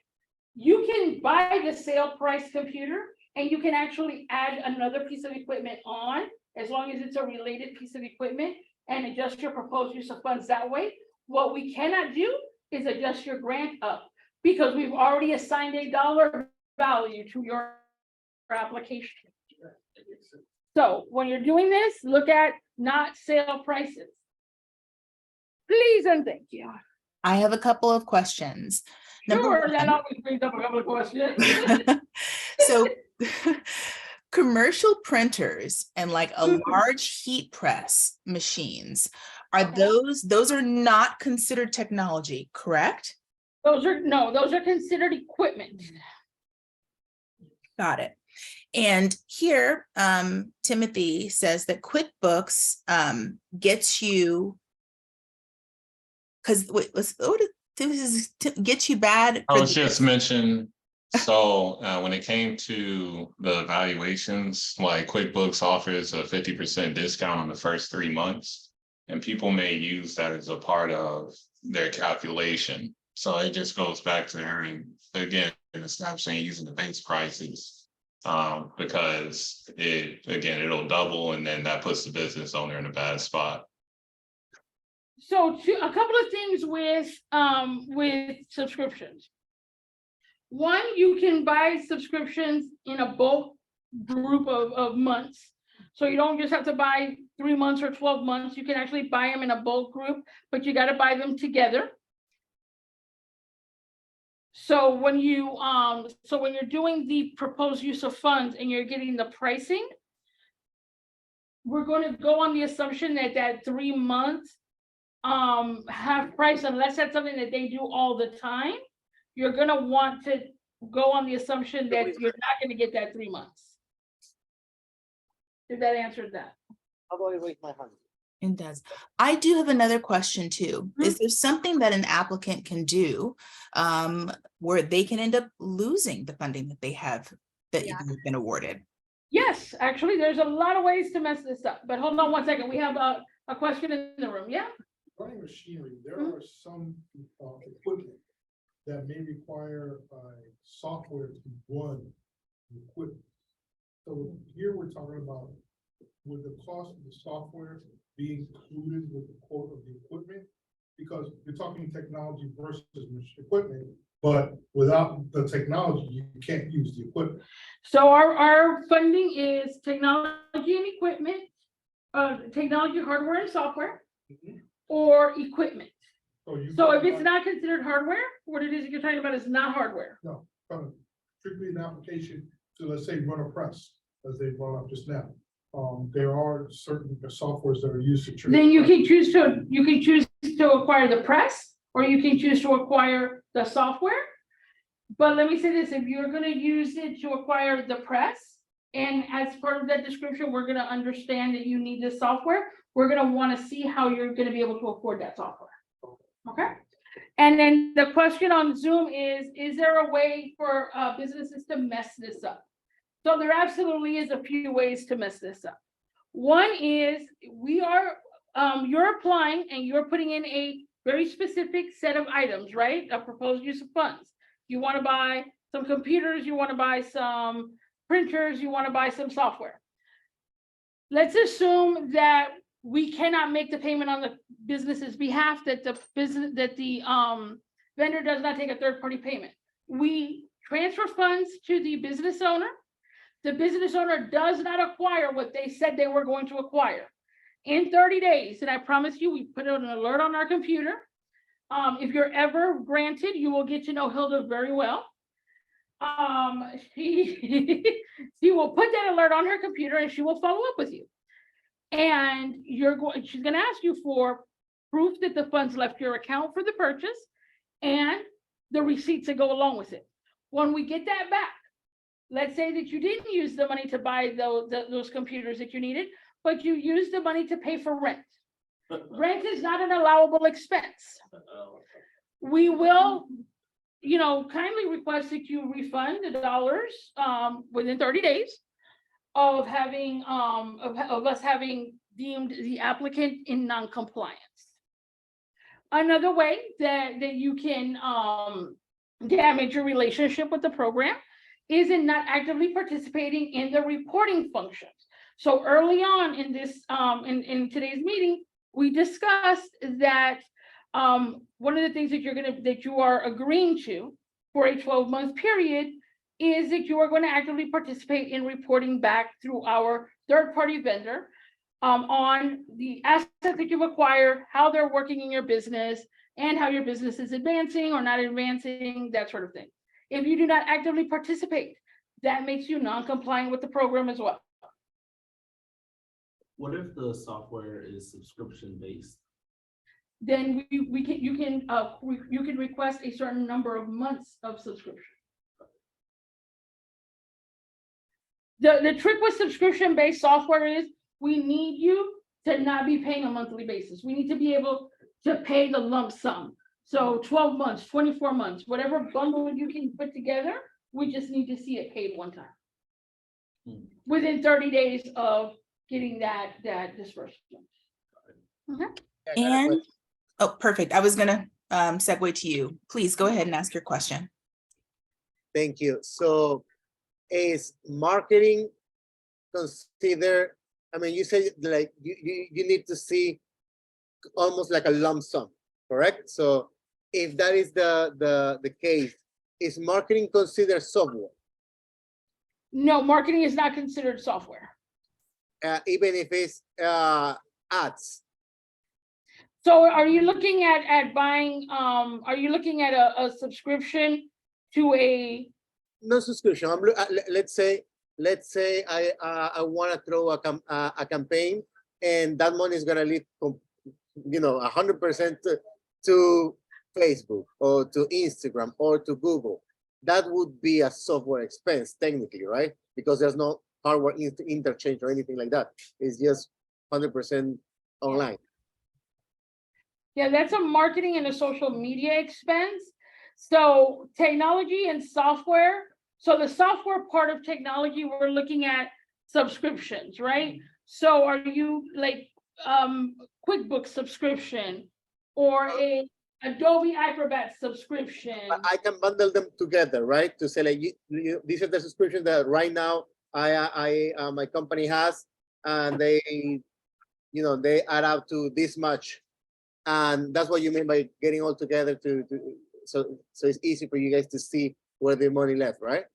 You can buy the sale price computer, and you can actually add another piece of equipment on, as long as it's a related piece of equipment, and adjust your proposed use of funds that way. What we cannot do is adjust your grant up, because we've already assigned a dollar value to your application. So when you're doing this, look at not sale prices. Please and thank you. I have a couple of questions. Number Sure, one, that always brings up a couple of questions. so commercial printers and like a large heat press machines, are those are not considered technology, correct? Those are considered equipment. Got it. And here, Timothy says that QuickBooks gets you, because gets you bad. I was just mentioning, so when it came to the evaluations, like QuickBooks offers a 50% discount on the first 3 months, and people may use that as a part of their calculation. So it just goes back to stop saying using the base prices, because it'll double, and then that puts the business owner in a bad spot. So a couple of things with subscriptions. One, you can buy subscriptions in a bulk group of months. So you don't just have to buy 3 months or 12 months. You can actually buy them in a bulk group, but you got to buy them together. So when you're doing the proposed use of funds and you're getting the pricing, we're going to go on the assumption that 3 months half price, unless that's something that they do all the time. You're going to want to go on the assumption that you're not going to get that 3 months. Did that answer that? I've already raised my hand. It does. I do have another question too. Is there something that an applicant can do where they can end up losing the funding that they have that you've been awarded? Yes, actually, there's a lot of ways to mess this up. But hold on one second. We have a question in the room. Yeah. Regarding machinery, there are some equipment that may require software to run the equipment. So here we're talking about, would the cost of the software be included with the quote of the equipment? Because you're talking technology versus equipment, but without the technology, you can't use the equipment. So our funding is technology and equipment, technology, hardware and software, or equipment. So if it's not considered hardware, what it is that you're talking about is not hardware. No, strictly an application to, let's say, run a press, as they brought up just now. There are certain softwares that are used to. Then you can choose to acquire the press, or you can choose to acquire the software. But let me say this: if you're going to use it to acquire the press, and as part of that description, we're going to understand that you need this software. We're going to want to see how you're going to be able to afford that software. Okay. And then the question on Zoom is there a way for businesses to mess this up? So there absolutely is a few ways to mess this up. One is you're applying and you're putting in a very specific set of items, right? A proposed use of funds. You want to buy some computers, you want to buy some printers, you want to buy some software. Let's assume that we cannot make the payment on the business's behalf, that the vendor does not take a third-party payment. We transfer funds to the business owner. The business owner does not acquire what they said they were going to acquire. In 30 days, and I promise you, we put an alert on our computer If you're ever granted, you will get to know Hilda very well. She will put that alert on her computer and she will follow up with you. And she's going to ask you for proof that the funds left your account for the purchase and the receipts that go along with it. When we get that back, let's say that you didn't use the money to buy those computers that you needed, but you used the money to pay for rent. Rent is not an allowable expense. We will, kindly request that you refund the dollars within 30 days of having of us having deemed the applicant in non-compliance. Another way that you can damage your relationship with the program is in not actively participating in the reporting functions. So early on in this in today's meeting, we discussed that one of the things that you are agreeing to for a 12-month period is that you are going to actively participate in reporting back through our third-party vendor on the assets that you've acquired, how they're working in your business, and how your business is advancing or not advancing, that sort of thing. If you do not actively participate, that makes you non-compliant with the program as well. What if the software is subscription-based? Then you can request a certain number of months of subscription. The trick with subscription-based software is we need you to not be paying a monthly basis. We need to be able to pay the lump sum. So 12 months, 24 months, whatever bundle you can put together, we just need to see it paid one time. Within 30 days of getting that disbursement. And, oh, perfect. I was gonna segue to you. Please go ahead and ask your question. Thank you. So is marketing considered, I mean, you say like you need to see almost like a lump sum, correct? So if that is the case, is marketing considered software? No, marketing is not considered software. Even if it's ads. So are you looking at buying, are you looking at a subscription to a? No subscription. Let's say I want to throw a campaign, and that money is gonna lead, 100% to Facebook or to Instagram or to Google. That would be a software expense technically, right? Because there's no hardware interchange or anything like that. It's just 100% online. Yeah, that's a marketing and a social media expense. So technology and software. So the software part of technology, we're looking at subscriptions, right? So are you like QuickBooks subscription or a Adobe Acrobat subscription? I can bundle them together, right? To say like these are the subscriptions that right now my company has, and they add up to this much, and that's what you mean by getting all together so it's easy for you guys to see where the money left, right?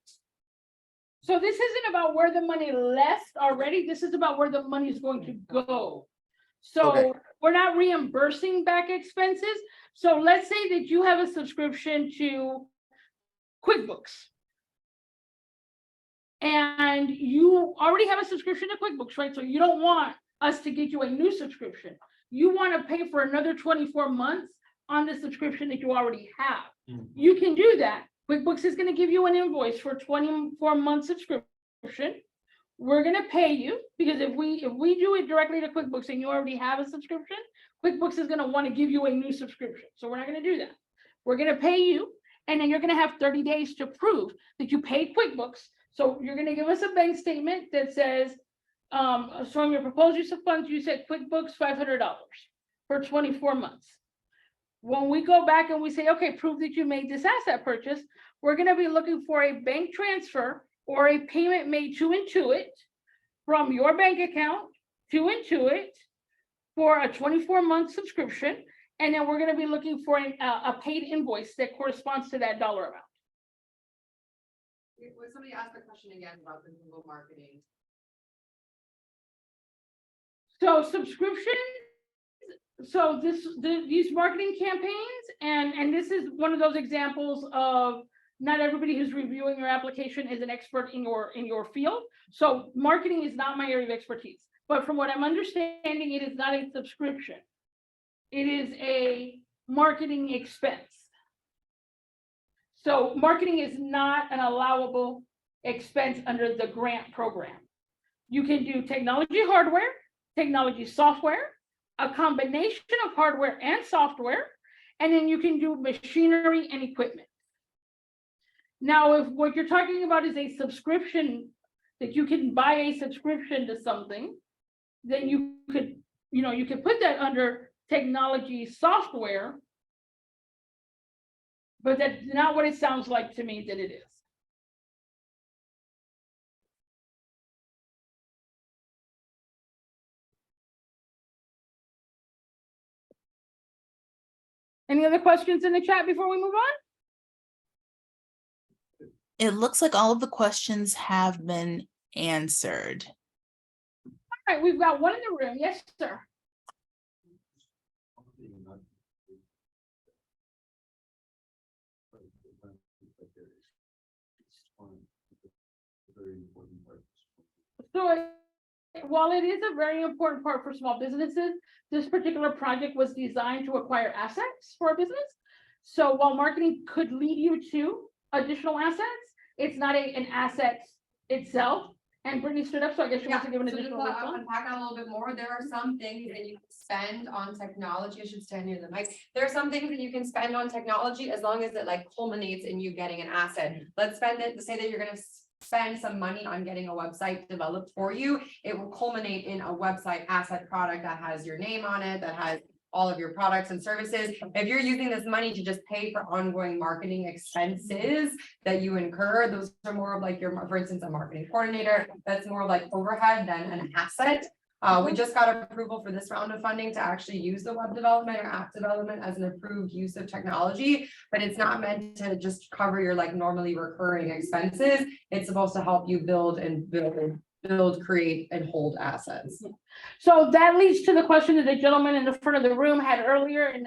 So this isn't about where the money left already. This is about where the money is going to go. So okay. We're not reimbursing back expenses. So let's say that you have a subscription to QuickBooks. And you already have a subscription to QuickBooks, right? So you don't want us to get you a new subscription. You want to pay for another 24 months on the subscription that you already have. Mm-hmm. You can do that. QuickBooks is going to give you an invoice for 24-month subscription. We're going to pay you because if we do it directly to QuickBooks and you already have a subscription, QuickBooks is going to want to give you a new subscription. So we're not going to do that. We're going to pay you, and then you're going to have 30 days to prove that you paid QuickBooks. So you're going to give us a bank statement that says, showing your proposed use of funds, you said QuickBooks $500 for 24 months. When we go back and we say, okay, prove that you made this asset purchase, we're going to be looking for a bank transfer or a payment made to Intuit from your bank account to Intuit for a 24-month subscription. And then we're going to be looking for a paid invoice that corresponds to that dollar amount. Would somebody ask the question again about the Google marketing? So subscriptions So these marketing campaigns, and this is one of those examples of not everybody who's reviewing your application is an expert in your field. So marketing is not my area of expertise, but from what I'm understanding, it is not a subscription. It is a marketing expense. So marketing is not an allowable expense under the grant program. You can do technology hardware, technology software, a combination of hardware and software, and then you can do machinery and equipment. Now, if what you're talking about is a subscription, that you can buy a subscription to something, then you could, you could put that under technology software, but that's not what it sounds like to me that it is. Any other questions in the chat before we move on? It looks like all of the questions have been answered. All right, we've got one in the room. Yes, sir. So while it is a very important part for small businesses, this particular project was designed to acquire assets for a business. So while marketing could lead you to additional assets, it's not an asset itself. And Brittany stood up, so I guess you want to give an additional response. Unpack that a little bit more. There are some things that you can spend on technology. I should stand near the mic. There are some things that you can spend on technology as long as it like culminates in you getting an asset. Let's spend it to say that you're going to spend some money on getting a website developed for you. It will culminate in a website asset product that has your name on it, that has all of your products and services. If you're using this money to just pay for ongoing marketing expenses that you incur, those are more of like for instance, a marketing coordinator, that's more like overhead than an asset. We just got approval for this round of funding to actually use the web development or app development as an approved use of technology, but it's not meant to just cover your like normally recurring expenses. It's supposed to help you build, create, and hold assets. So that leads to the question that the gentleman in the front of the room had earlier in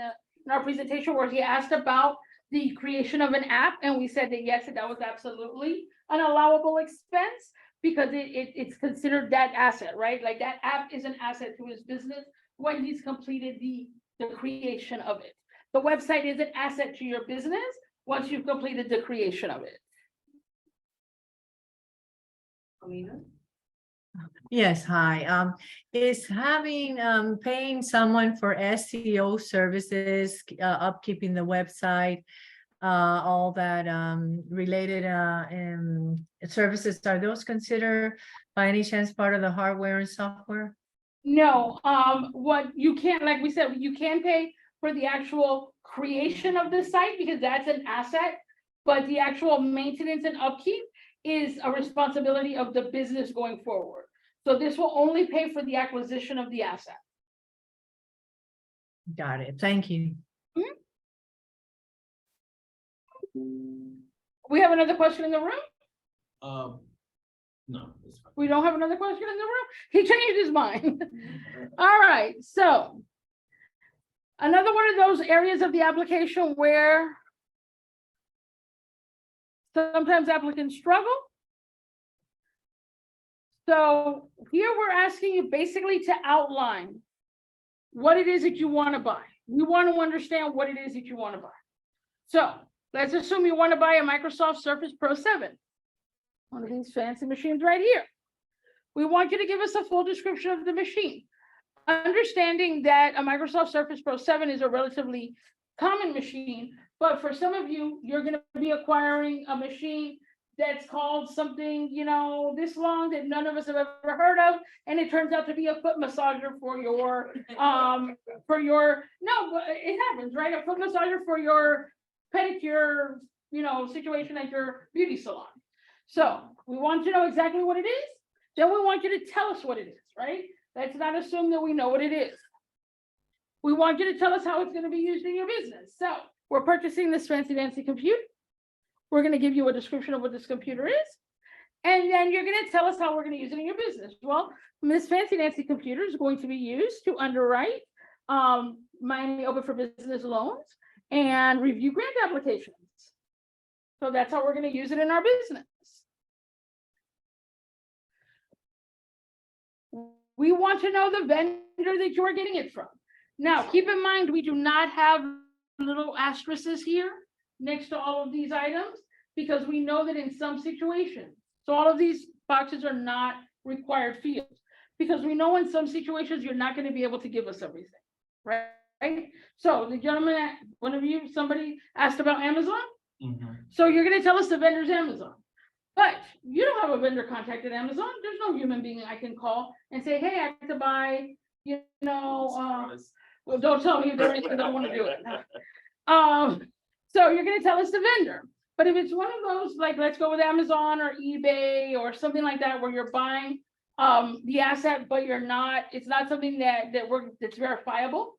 our presentation, where he asked about the creation of an app, and we said that yes, that was absolutely an allowable expense, because it's considered that asset, right? Like that app is an asset to his business when he's completed the creation of it. The website is an asset to your business once you've completed the creation of it. Alina? Yes, hi. Is having paying someone for SEO services, upkeeping the website, all that related services, are those considered by any chance part of the hardware and software? No, what you can't, like we said, you can pay for the actual creation of the site because that's an asset, but the actual maintenance and upkeep is a responsibility of the business going forward. So this will only pay for the acquisition of the asset. Got it. Thank you. We have another question in the room? No, it's fine. We don't have another question in the room? He changed his mind. All right, so another one of those areas of the application where sometimes applicants struggle. So here we're asking you basically to outline what it is that you want to buy. We want to understand what it is that you want to buy. So let's assume you want to buy a Microsoft Surface Pro 7, one of these fancy machines right here. We want you to give us a full description of the machine. Understanding that a Microsoft Surface Pro 7 is a relatively common machine, but for some of you, you're going to be acquiring a machine that's called something, this long that none of us have ever heard of, and it turns out to be a foot massager for your, it happens, right? A foot massager for your pedicure, situation at your beauty salon. So we want to know exactly what it is. Then we want you to tell us what it is, right? Let's not assume that we know what it is. We want you to tell us how it's going to be used in your business. So we're purchasing this fancy dancy computer. We're going to give you a description of what this computer is. And then you're going to tell us how we're going to use it in your business. Well, this fancy dancy computer is going to be used to underwrite Miami Open for Business loans and review grant applications. So that's how we're going to use it in our business. We want to know the vendor that you are getting it from. Now, keep in mind, we do not have little asterisks here next to all of these items because we know that in some situations, so all of these boxes are not required fields because we know in some situations you're not going to be able to give us everything, right? So the gentleman, one of you, somebody asked about Amazon. So you're going to tell us the vendor's Amazon, but you don't have a vendor contact at Amazon. There's no human being I can call and say, hey, I have to buy, well, don't tell me there is, because I don't want to do it. So you're going to tell us the vendor. But if it's one of those, like, let's go with Amazon or eBay or something like that, where you're buying the asset, but it's not something that's verifiable,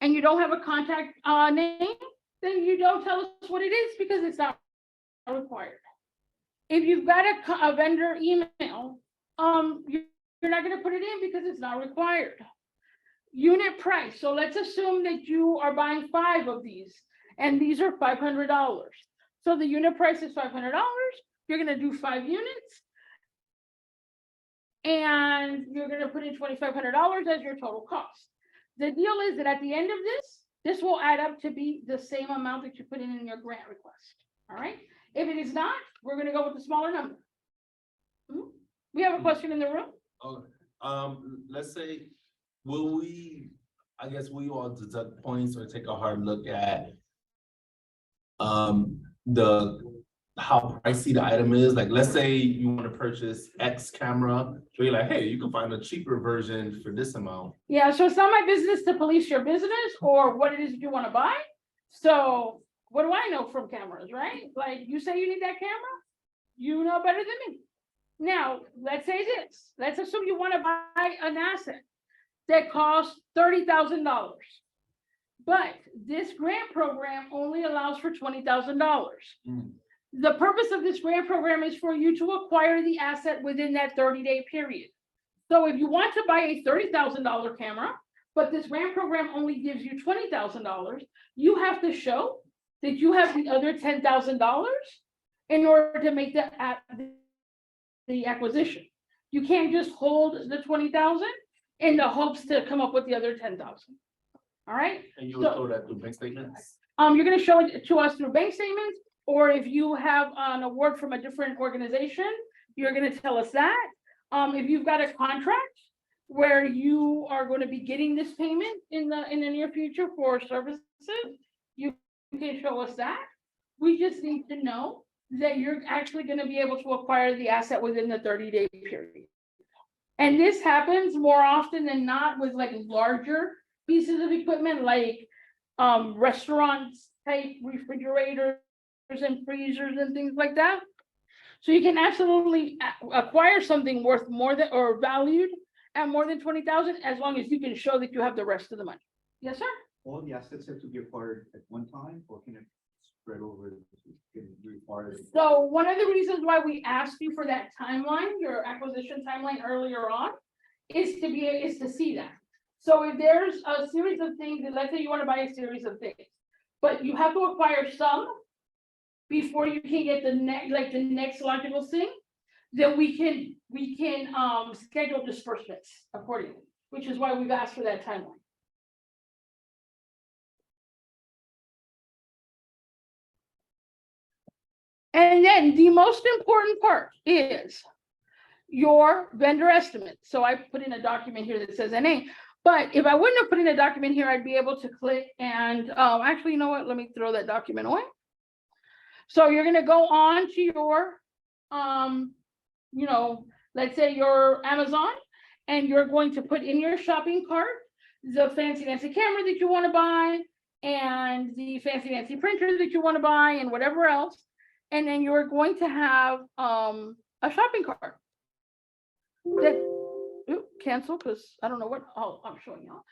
and you don't have a contact name, then you don't tell us what it is because it's not required. If you've got a vendor email, you're not going to put it in because it's not required. Unit price. So let's assume that you are buying 5 of these, and these are $500. So the unit price is $500. You're going to do 5 units, and you're going to put in $2,500 as your total cost. The deal is that at the end of this will add up to be the same amount that you put in your grant request. All right. If it is not, we're going to go with the smaller number. We have a question in the room. Okay. Let's say, will we, I guess we all deduct points or take a hard look at how pricey the item is? Like, let's say you want to purchase X camera, so you're like, hey, you can find a cheaper version for this amount. Yeah, so it's not my business to police your business or what it is you want to buy. So what do I know from cameras, right? Like, you say you need that camera, you know better than me. Now, let's say this. Let's assume you want to buy an asset that costs $30,000. But this grant program only allows for $20,000. The purpose of this grant program is for you to acquire the asset within that 30-day period. So if you want to buy a $30,000 camera, but this grant program only gives you $20,000, you have to show that you have the other $10,000 in order to make the acquisition. You can't just hold the $20,000 in the hopes to come up with the other $10,000. All right. And you will show that through bank statements? You're going to show it to us through bank statements, or if you have an award from a different organization, you're going to tell us that. If you've got a contract where you are going to be getting this payment in the near future for services, you can show us that. We just need to know that you're actually going to be able to acquire the asset within the 30-day period. And this happens more often than not with like larger pieces of equipment, like restaurants type refrigerators and freezers and things like that. So you can absolutely acquire something worth more than, or valued at more than 20,000, as long as you can show that you have the rest of the money. Yes, sir. All the assets have to be acquired at one time, or can it spread over, can it be acquired? So one of the reasons why we asked you for that timeline, your acquisition timeline earlier on, is to see that. So if there's a series of things, and let's say you want to buy a series of things, but you have to acquire some before you can get the next logical thing, then we can schedule disbursements accordingly, which is why we've asked for that timeline. And then the most important part is your vendor estimate. So I put in a document here that says NA, but if I wouldn't have put in a document here, I'd be able to click and actually, you know what? Let me throw that document away. So you're going to go on to your, let's say your Amazon, and you're going to put in your shopping cart the fancy Nancy camera that you want to buy, and the fancy Nancy printer that you want to buy, and whatever else. And then you're going to have a shopping cart. Cancel, because I don't know what, I'm showing y'all.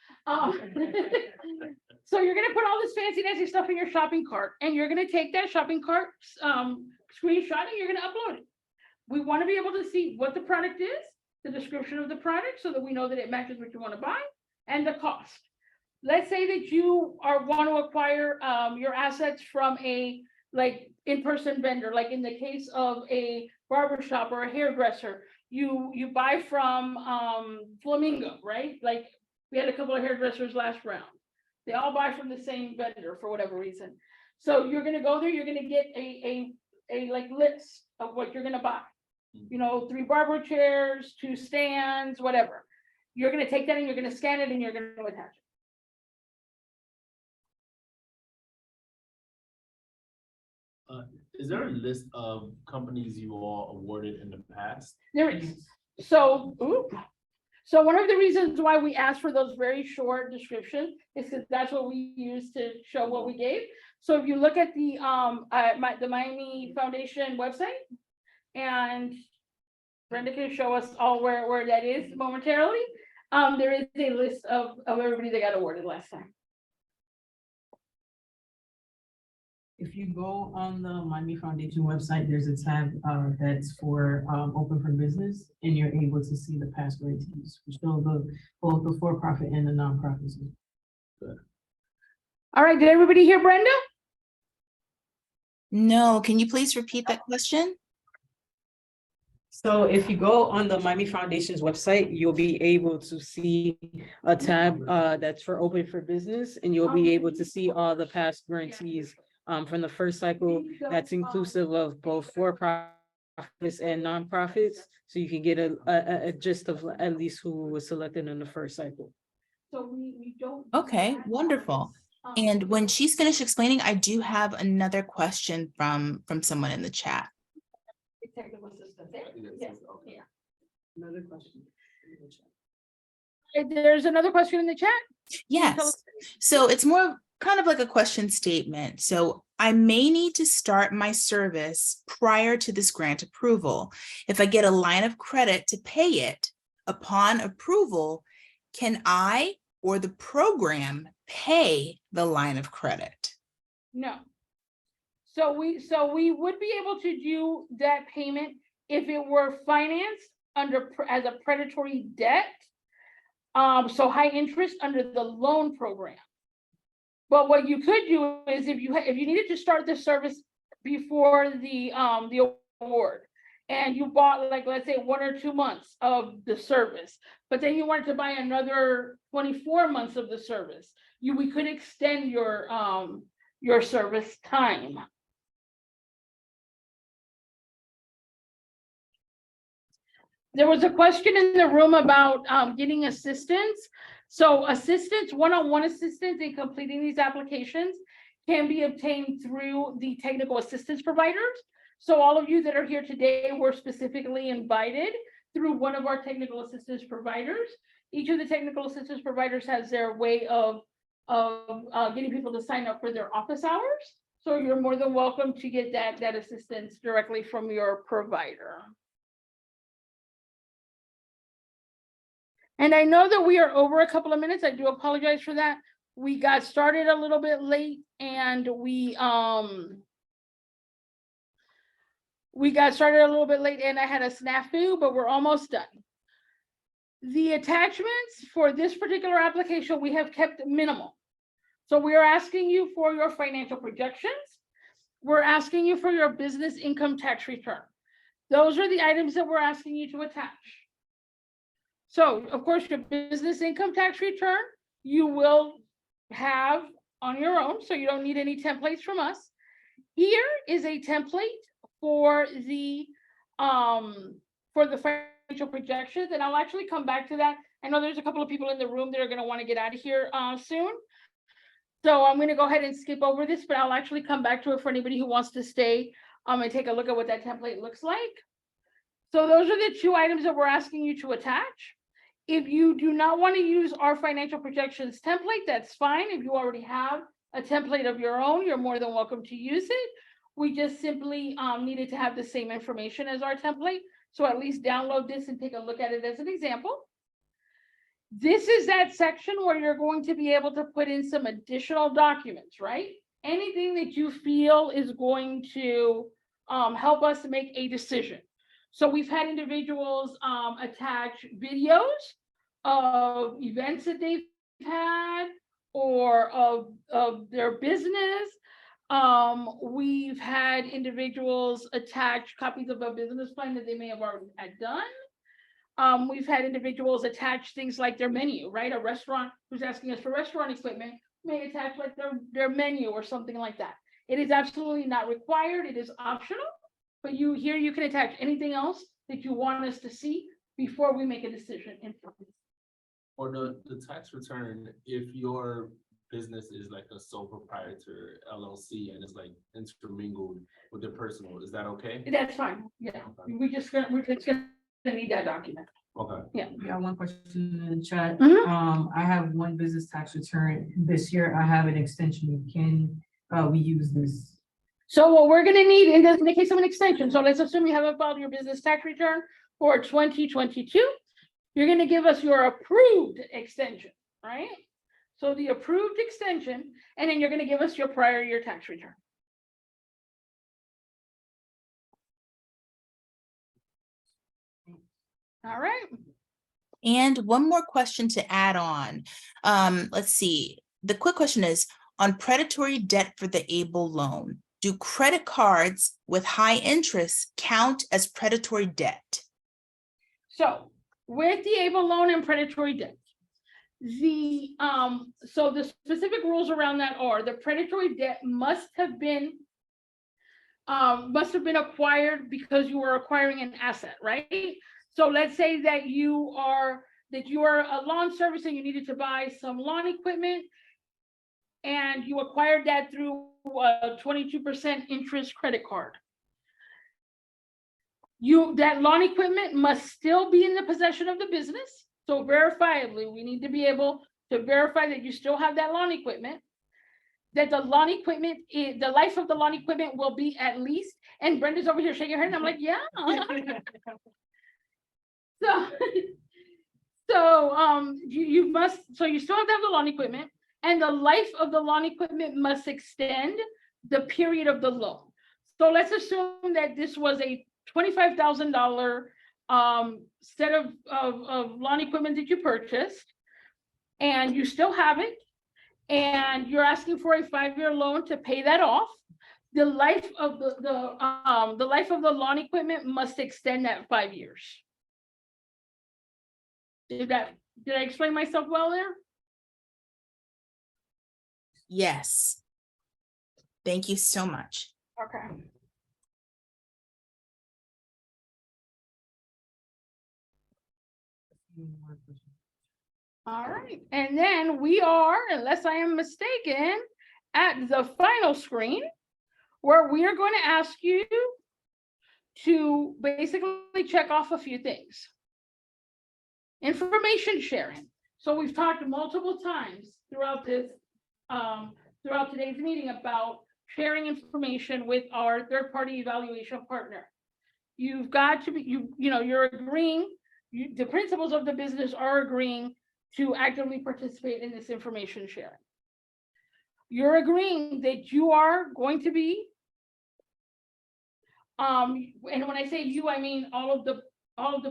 So you're going to put all this fancy Nancy stuff in your shopping cart, and you're going to take that shopping cart screenshot, and you're going to upload it. We want to be able to see what the product is, the description of the product, so that we know that it matches what you want to buy, and the cost. let's say that you want to acquire your assets from a like in-person vendor, like in the case of a barber shop or a hairdresser, you buy from Flamingo, right? Like we had a couple of hairdressers last round. They all buy from the same vendor for whatever reason. So you're gonna go there, you're gonna get a like list of what you're gonna buy. You know, 3 barber chairs, 2 stands, whatever. You're gonna take that and you're gonna scan it and you're gonna attach it. Is there a list of companies you all awarded in the past? There is. So one of the reasons why we asked for those very short descriptions is because that's what we use to show what we gave. So if you look at the the Miami Foundation website, and Brenda can show us all where that is momentarily, there is a list of everybody that got awarded last time. If you go on the Miami Foundation website, there's a tab that's for open for business, and you're able to see the past grantees, which show both the for-profit and the nonprofits. Good. All right, did everybody hear Brenda? No, can you please repeat that question? So if you go on the Miami Foundation's website, you'll be able to see a tab that's for open for business, and you'll be able to see all the past grantees from the first cycle. That's inclusive of both for-profits and nonprofits. So you can get a gist of at least who was selected in the first cycle. So we don't. Okay, wonderful. And when she's finished explaining, I do have another question from someone in the chat. Technical assistance. Yes. Yeah. Another question. There's another question in the chat. Yes. So it's more kind of like a question statement. So I may need to start my service prior to this grant approval. If I get a line of credit to pay it upon approval, can I or the program pay the line of credit? No. So we would be able to do that payment if it were financed as a predatory debt. So high interest under the loan program. But what you could do is if you needed to start the service before the award, and you bought, like, let's say 1 or 2 months of the service, but then you wanted to buy another 24 months of the service, we could extend your service time. There was a question in the room about getting assistance. So assistance, one-on-one assistance in completing these applications can be obtained through the technical assistance providers. So all of you that are here today were specifically invited through one of our technical assistance providers. Each of the technical assistance providers has their way of getting people to sign up for their office hours. So you're more than welcome to get that assistance directly from your provider. And I know that we are over a couple of minutes. I do apologize for that. We got started a little bit late, and we got started a little bit late, and I had a snafu, but we're almost done. The attachments for this particular application, we have kept minimal. So we are asking you for your financial projections. We're asking you for your business income tax return. Those are the items that we're asking you to attach. So, of course, your business income tax return, you will have on your own, so you don't need any templates from us. Here is a template for the financial projections, and I'll actually come back to that. I know there's a couple of people in the room that are going to want to get out of here soon. So I'm going to go ahead and skip over this, but I'll actually come back to it for anybody who wants to stay and take a look at what that template looks like. So those are the 2 items that we're asking you to attach. If you do not want to use our financial projections template, that's fine. If you already have a template of your own, you're more than welcome to use it. We just simply needed to have the same information as our template. So at least download this and take a look at it as an example. This is that section where you're going to be able to put in some additional documents, right? Anything that you feel is going to help us make a decision. So we've had individuals attach videos of events that they've had, or of their business. We've had individuals attach copies of a business plan that they may have already had done. We've had individuals attach things like their menu, right? A restaurant who's asking us for restaurant equipment may attach like their menu or something like that. It is absolutely not required. It is optional, but you can attach anything else that you want us to see before we make a decision. Or the tax return, if your business is like a sole proprietor LLC and it's like intermingled with the personal, is that okay? That's fine. Yeah, we're just gonna need that document. Okay. Yeah. We got one question in the chat. Mhm. I have one business tax return this year. I have an extension. Can we use this? So what we're gonna need in the case of an extension, so let's assume you haven't filed your business tax return for 2022. You're gonna give us your approved extension, right? So the approved extension, and then you're gonna give us your prior year tax return. All right. And one more question to add on. Let's see. The quick question is, on predatory debt for the ABLE loan, do credit cards with high interest count as predatory debt? So with the ABLE loan and predatory debt, so the specific rules around that are the predatory debt must have been acquired because you were acquiring an asset, right? So let's say that you are a lawn service and you needed to buy some lawn equipment and you acquired that through a 22% interest credit card. That lawn equipment must still be in the possession of the business. So verifiably, we need to be able to verify that you still have that lawn equipment, that the lawn equipment, the life of the lawn equipment will be at least, and Brenda's over here shaking her head, and I'm like, yeah. So you still have to have the lawn equipment, and the life of the lawn equipment must extend the period of the loan. So let's assume that this was a $25,000 set of lawn equipment that you purchased, and you still have it, and you're asking for a 5-year loan to pay that off. The life of the life of the lawn equipment must extend that 5 years. Did I explain myself well there? Yes. Thank you so much. Okay. All right, and then we are, unless I am mistaken, at the final screen where we are going to ask you to basically check off a few things. Information sharing. So we've talked multiple times throughout today's meeting about sharing information with our third-party evaluation partner. You've got to be, you're agreeing, the principals of the business are agreeing to actively participate in this information sharing. You're agreeing that you are going to be, and when I say you, I mean all of the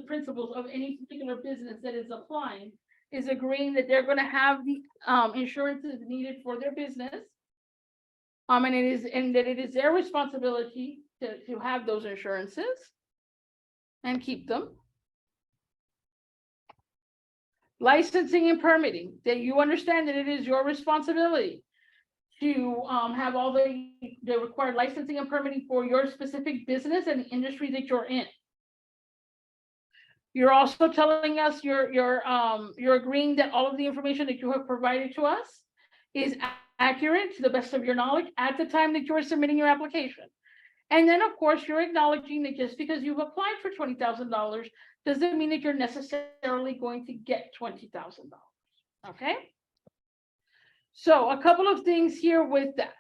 principals of any particular business that is applying is agreeing that they're going to have the insurances needed for their business. And that it is their responsibility to have those insurances and keep them. Licensing and permitting, that you understand that it is your responsibility to have all the required licensing and permitting for your specific business and the industry that you're in. You're also telling us you're agreeing that all of the information that you have provided to us is accurate to the best of your knowledge at the time that you are submitting your application. And then, of course, you're acknowledging that just because you've applied for $20,000 doesn't mean that you're necessarily going to get $20,000. Okay? So a couple of things here with that.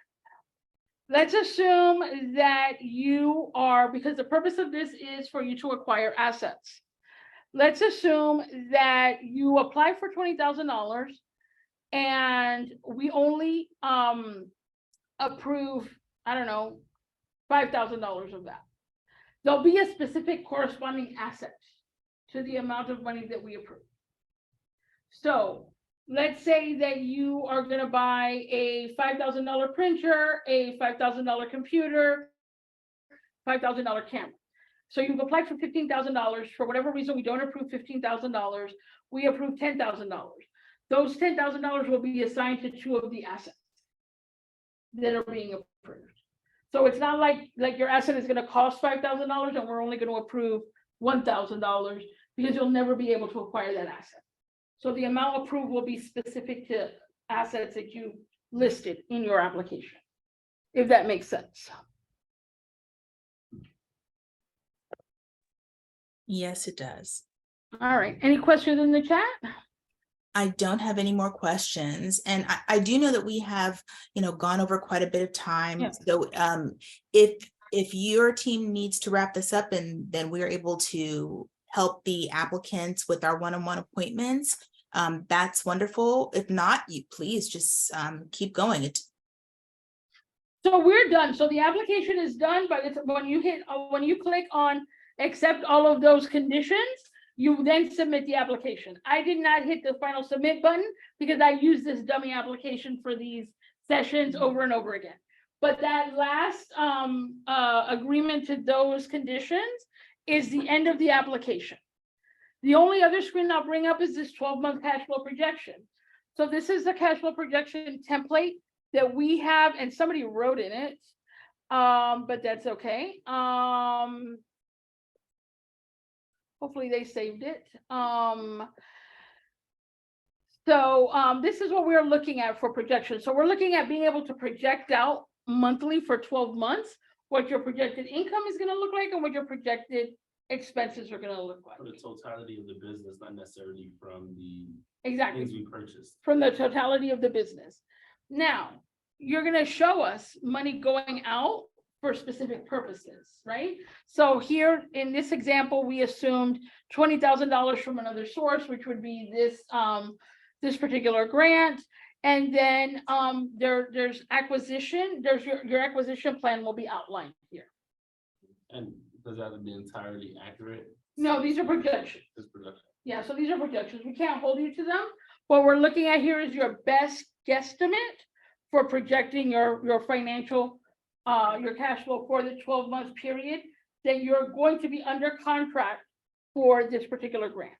Let's assume that you are, because the purpose of this is for you to acquire assets. Let's assume that you apply for $20,000 and we only approve, I don't know, $5,000 of that. There'll be a specific corresponding asset to the amount of money that we approve. So let's say that you are gonna buy a $5,000 printer, a $5,000 computer, $5,000 camera. So you've applied for $15,000. For whatever reason, we don't approve $15,000. We approve $10,000. Those $10,000 will be assigned to 2 of the assets that are being approved. So it's not like your asset is gonna cost $5,000 and we're only gonna approve $1,000 because you'll never be able to acquire that asset. So the amount approved will be specific to assets that you listed in your application, if that makes sense. Yes, it does. All right, any questions in the chat? I don't have any more questions. And I do know that we have, gone over quite a bit of time. Yeah. So if your team needs to wrap this up and then we're able to help the applicants with our one-on-one appointments, that's wonderful. If not, you please just keep going. So we're done. So the application is done, but when you click on accept all of those conditions, you then submit the application. I did not hit the final submit button because I use this dummy application for these sessions over and over again. But that last agreement to those conditions is the end of the application. The only other screen I'll bring up is this 12-month cash flow projection. So this is the cash flow projection template that we have, and somebody wrote in it, but that's okay. Hopefully they saved it. This is what we're looking at for projection. So we're looking at being able to project out monthly for 12 months, what your projected income is gonna look like and what your projected expenses are gonna look like. For the totality of the business, not necessarily from the Exactly. things we purchased. From the totality of the business. Now, you're gonna show us money going out for specific purposes, right? So here in this example, we assumed $20,000 from another source, which would be this this particular grant. And then there's acquisition, your acquisition plan will be outlined here. And does that have to be entirely accurate? No, these are projections. This production. Yeah, so these are projections. We can't hold you to them. What we're looking at here is your best guesstimate for projecting your financial, your cash flow for the 12-month period that you're going to be under contract for this particular grant.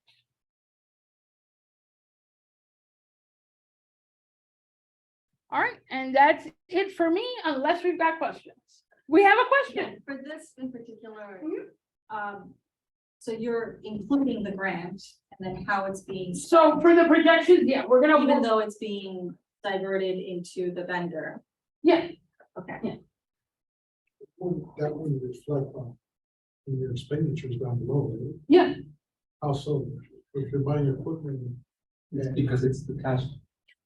All right, and that's it for me, unless we've got questions. We have a question. For this in particular, so you're including the grant and then how it's being. So for the projections, yeah, we're gonna. Even though it's being diverted into the vendor. Yeah. Okay. Yeah. That would reflect on in your expenditures down the road. Right? Yeah. How so? If you're buying equipment. Because it's the cash.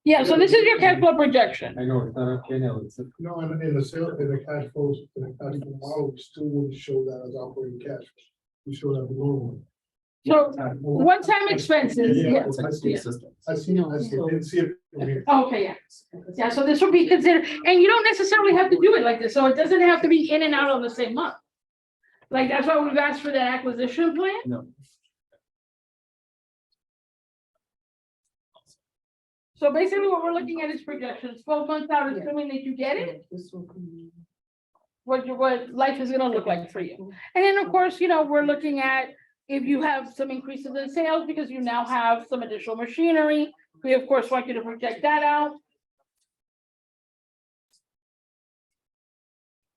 Yeah, so this is your cash flow projection. I know, it's not a P&L, it's a. No, in the sale, in the cash flows, in the cash flow model, we still wouldn't show that as operating cash. We show that below. So one-time expenses, yeah. I see, I didn't see it from here. Okay, yeah. Yeah, so this will be considered, and you don't necessarily have to do it like this, so it doesn't have to be in and out on the same month. Like, that's why we've asked for that acquisition plan. No. So basically what we're looking at is projections, 12 months out, assuming that you get it. What life is gonna look like for you. And then, of course, we're looking at if you have some increases in sales because you now have some additional machinery. We, of course, want you to project that out.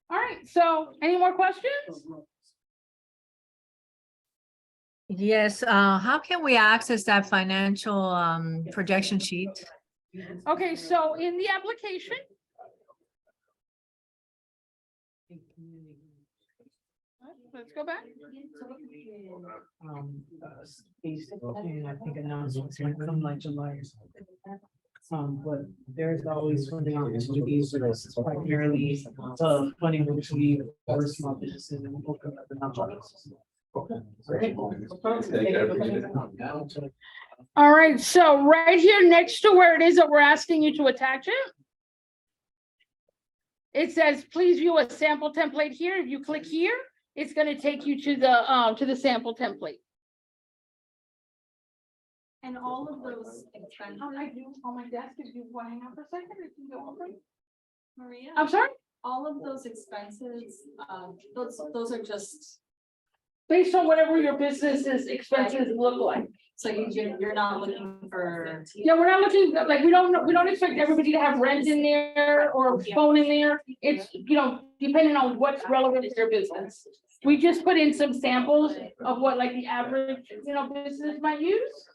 All right, so any more questions? Yes, how can we access that financial projection sheet? Okay, so in the application. Let's go back. I think announcements might come like July. But there's always funding opportunities, primarily funding which we for small businesses and open up the nonprofits. All right, so right here next to where it is that we're asking you to attach it. It says, please view a sample template here. If you click here, it's going to take you to the sample template. And all of those expenses, I do on my desk, if you want to hang out for a second, I can go over. Maria, I'm sorry? all of those expenses, those are just, Based on whatever your business's expenses look like. so you're not looking for. Yeah, we're not looking, like, we don't expect everybody to have rent in there or phone in there. It's, depending on what's relevant to their business. We just put in some samples of what like the average, business might use.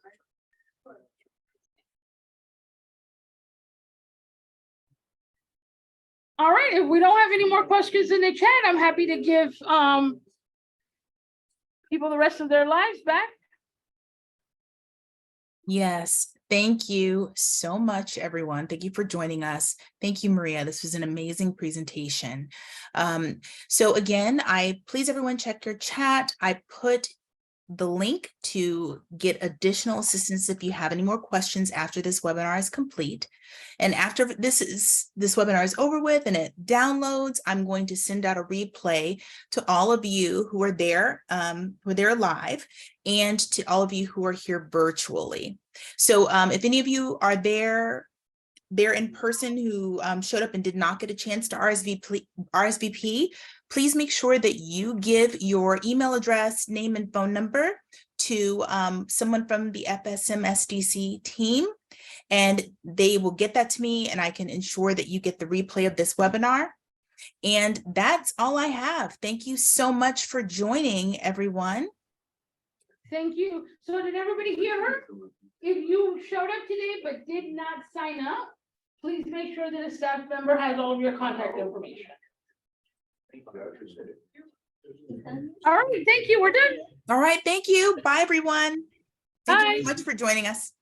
All right, if we don't have any more questions in the chat, I'm happy to give people the rest of their lives back. Yes, thank you so much, everyone. Thank you for joining us. Thank you, Maria. This was an amazing presentation. So again, please everyone check your chat. I put the link to get additional assistance if you have any more questions after this webinar is complete. And after this webinar is over with and it downloads, I'm going to send out a replay to all of you who are there live, and to all of you who are here virtually. So if any of you are there in person who showed up and did not get a chance to RSVP, please make sure that you give your email address, name, and phone number to someone from the FSMSDC team, and they will get that to me, and I can ensure that you get the replay of this webinar. And that's all I have. Thank you so much for joining, everyone. Thank you. So did everybody hear her? If you showed up today but did not sign up, please make sure that a staff member has all of your contact information. All right, thank you. We're done. All right, thank you. Bye, everyone. Thank you very much for joining us.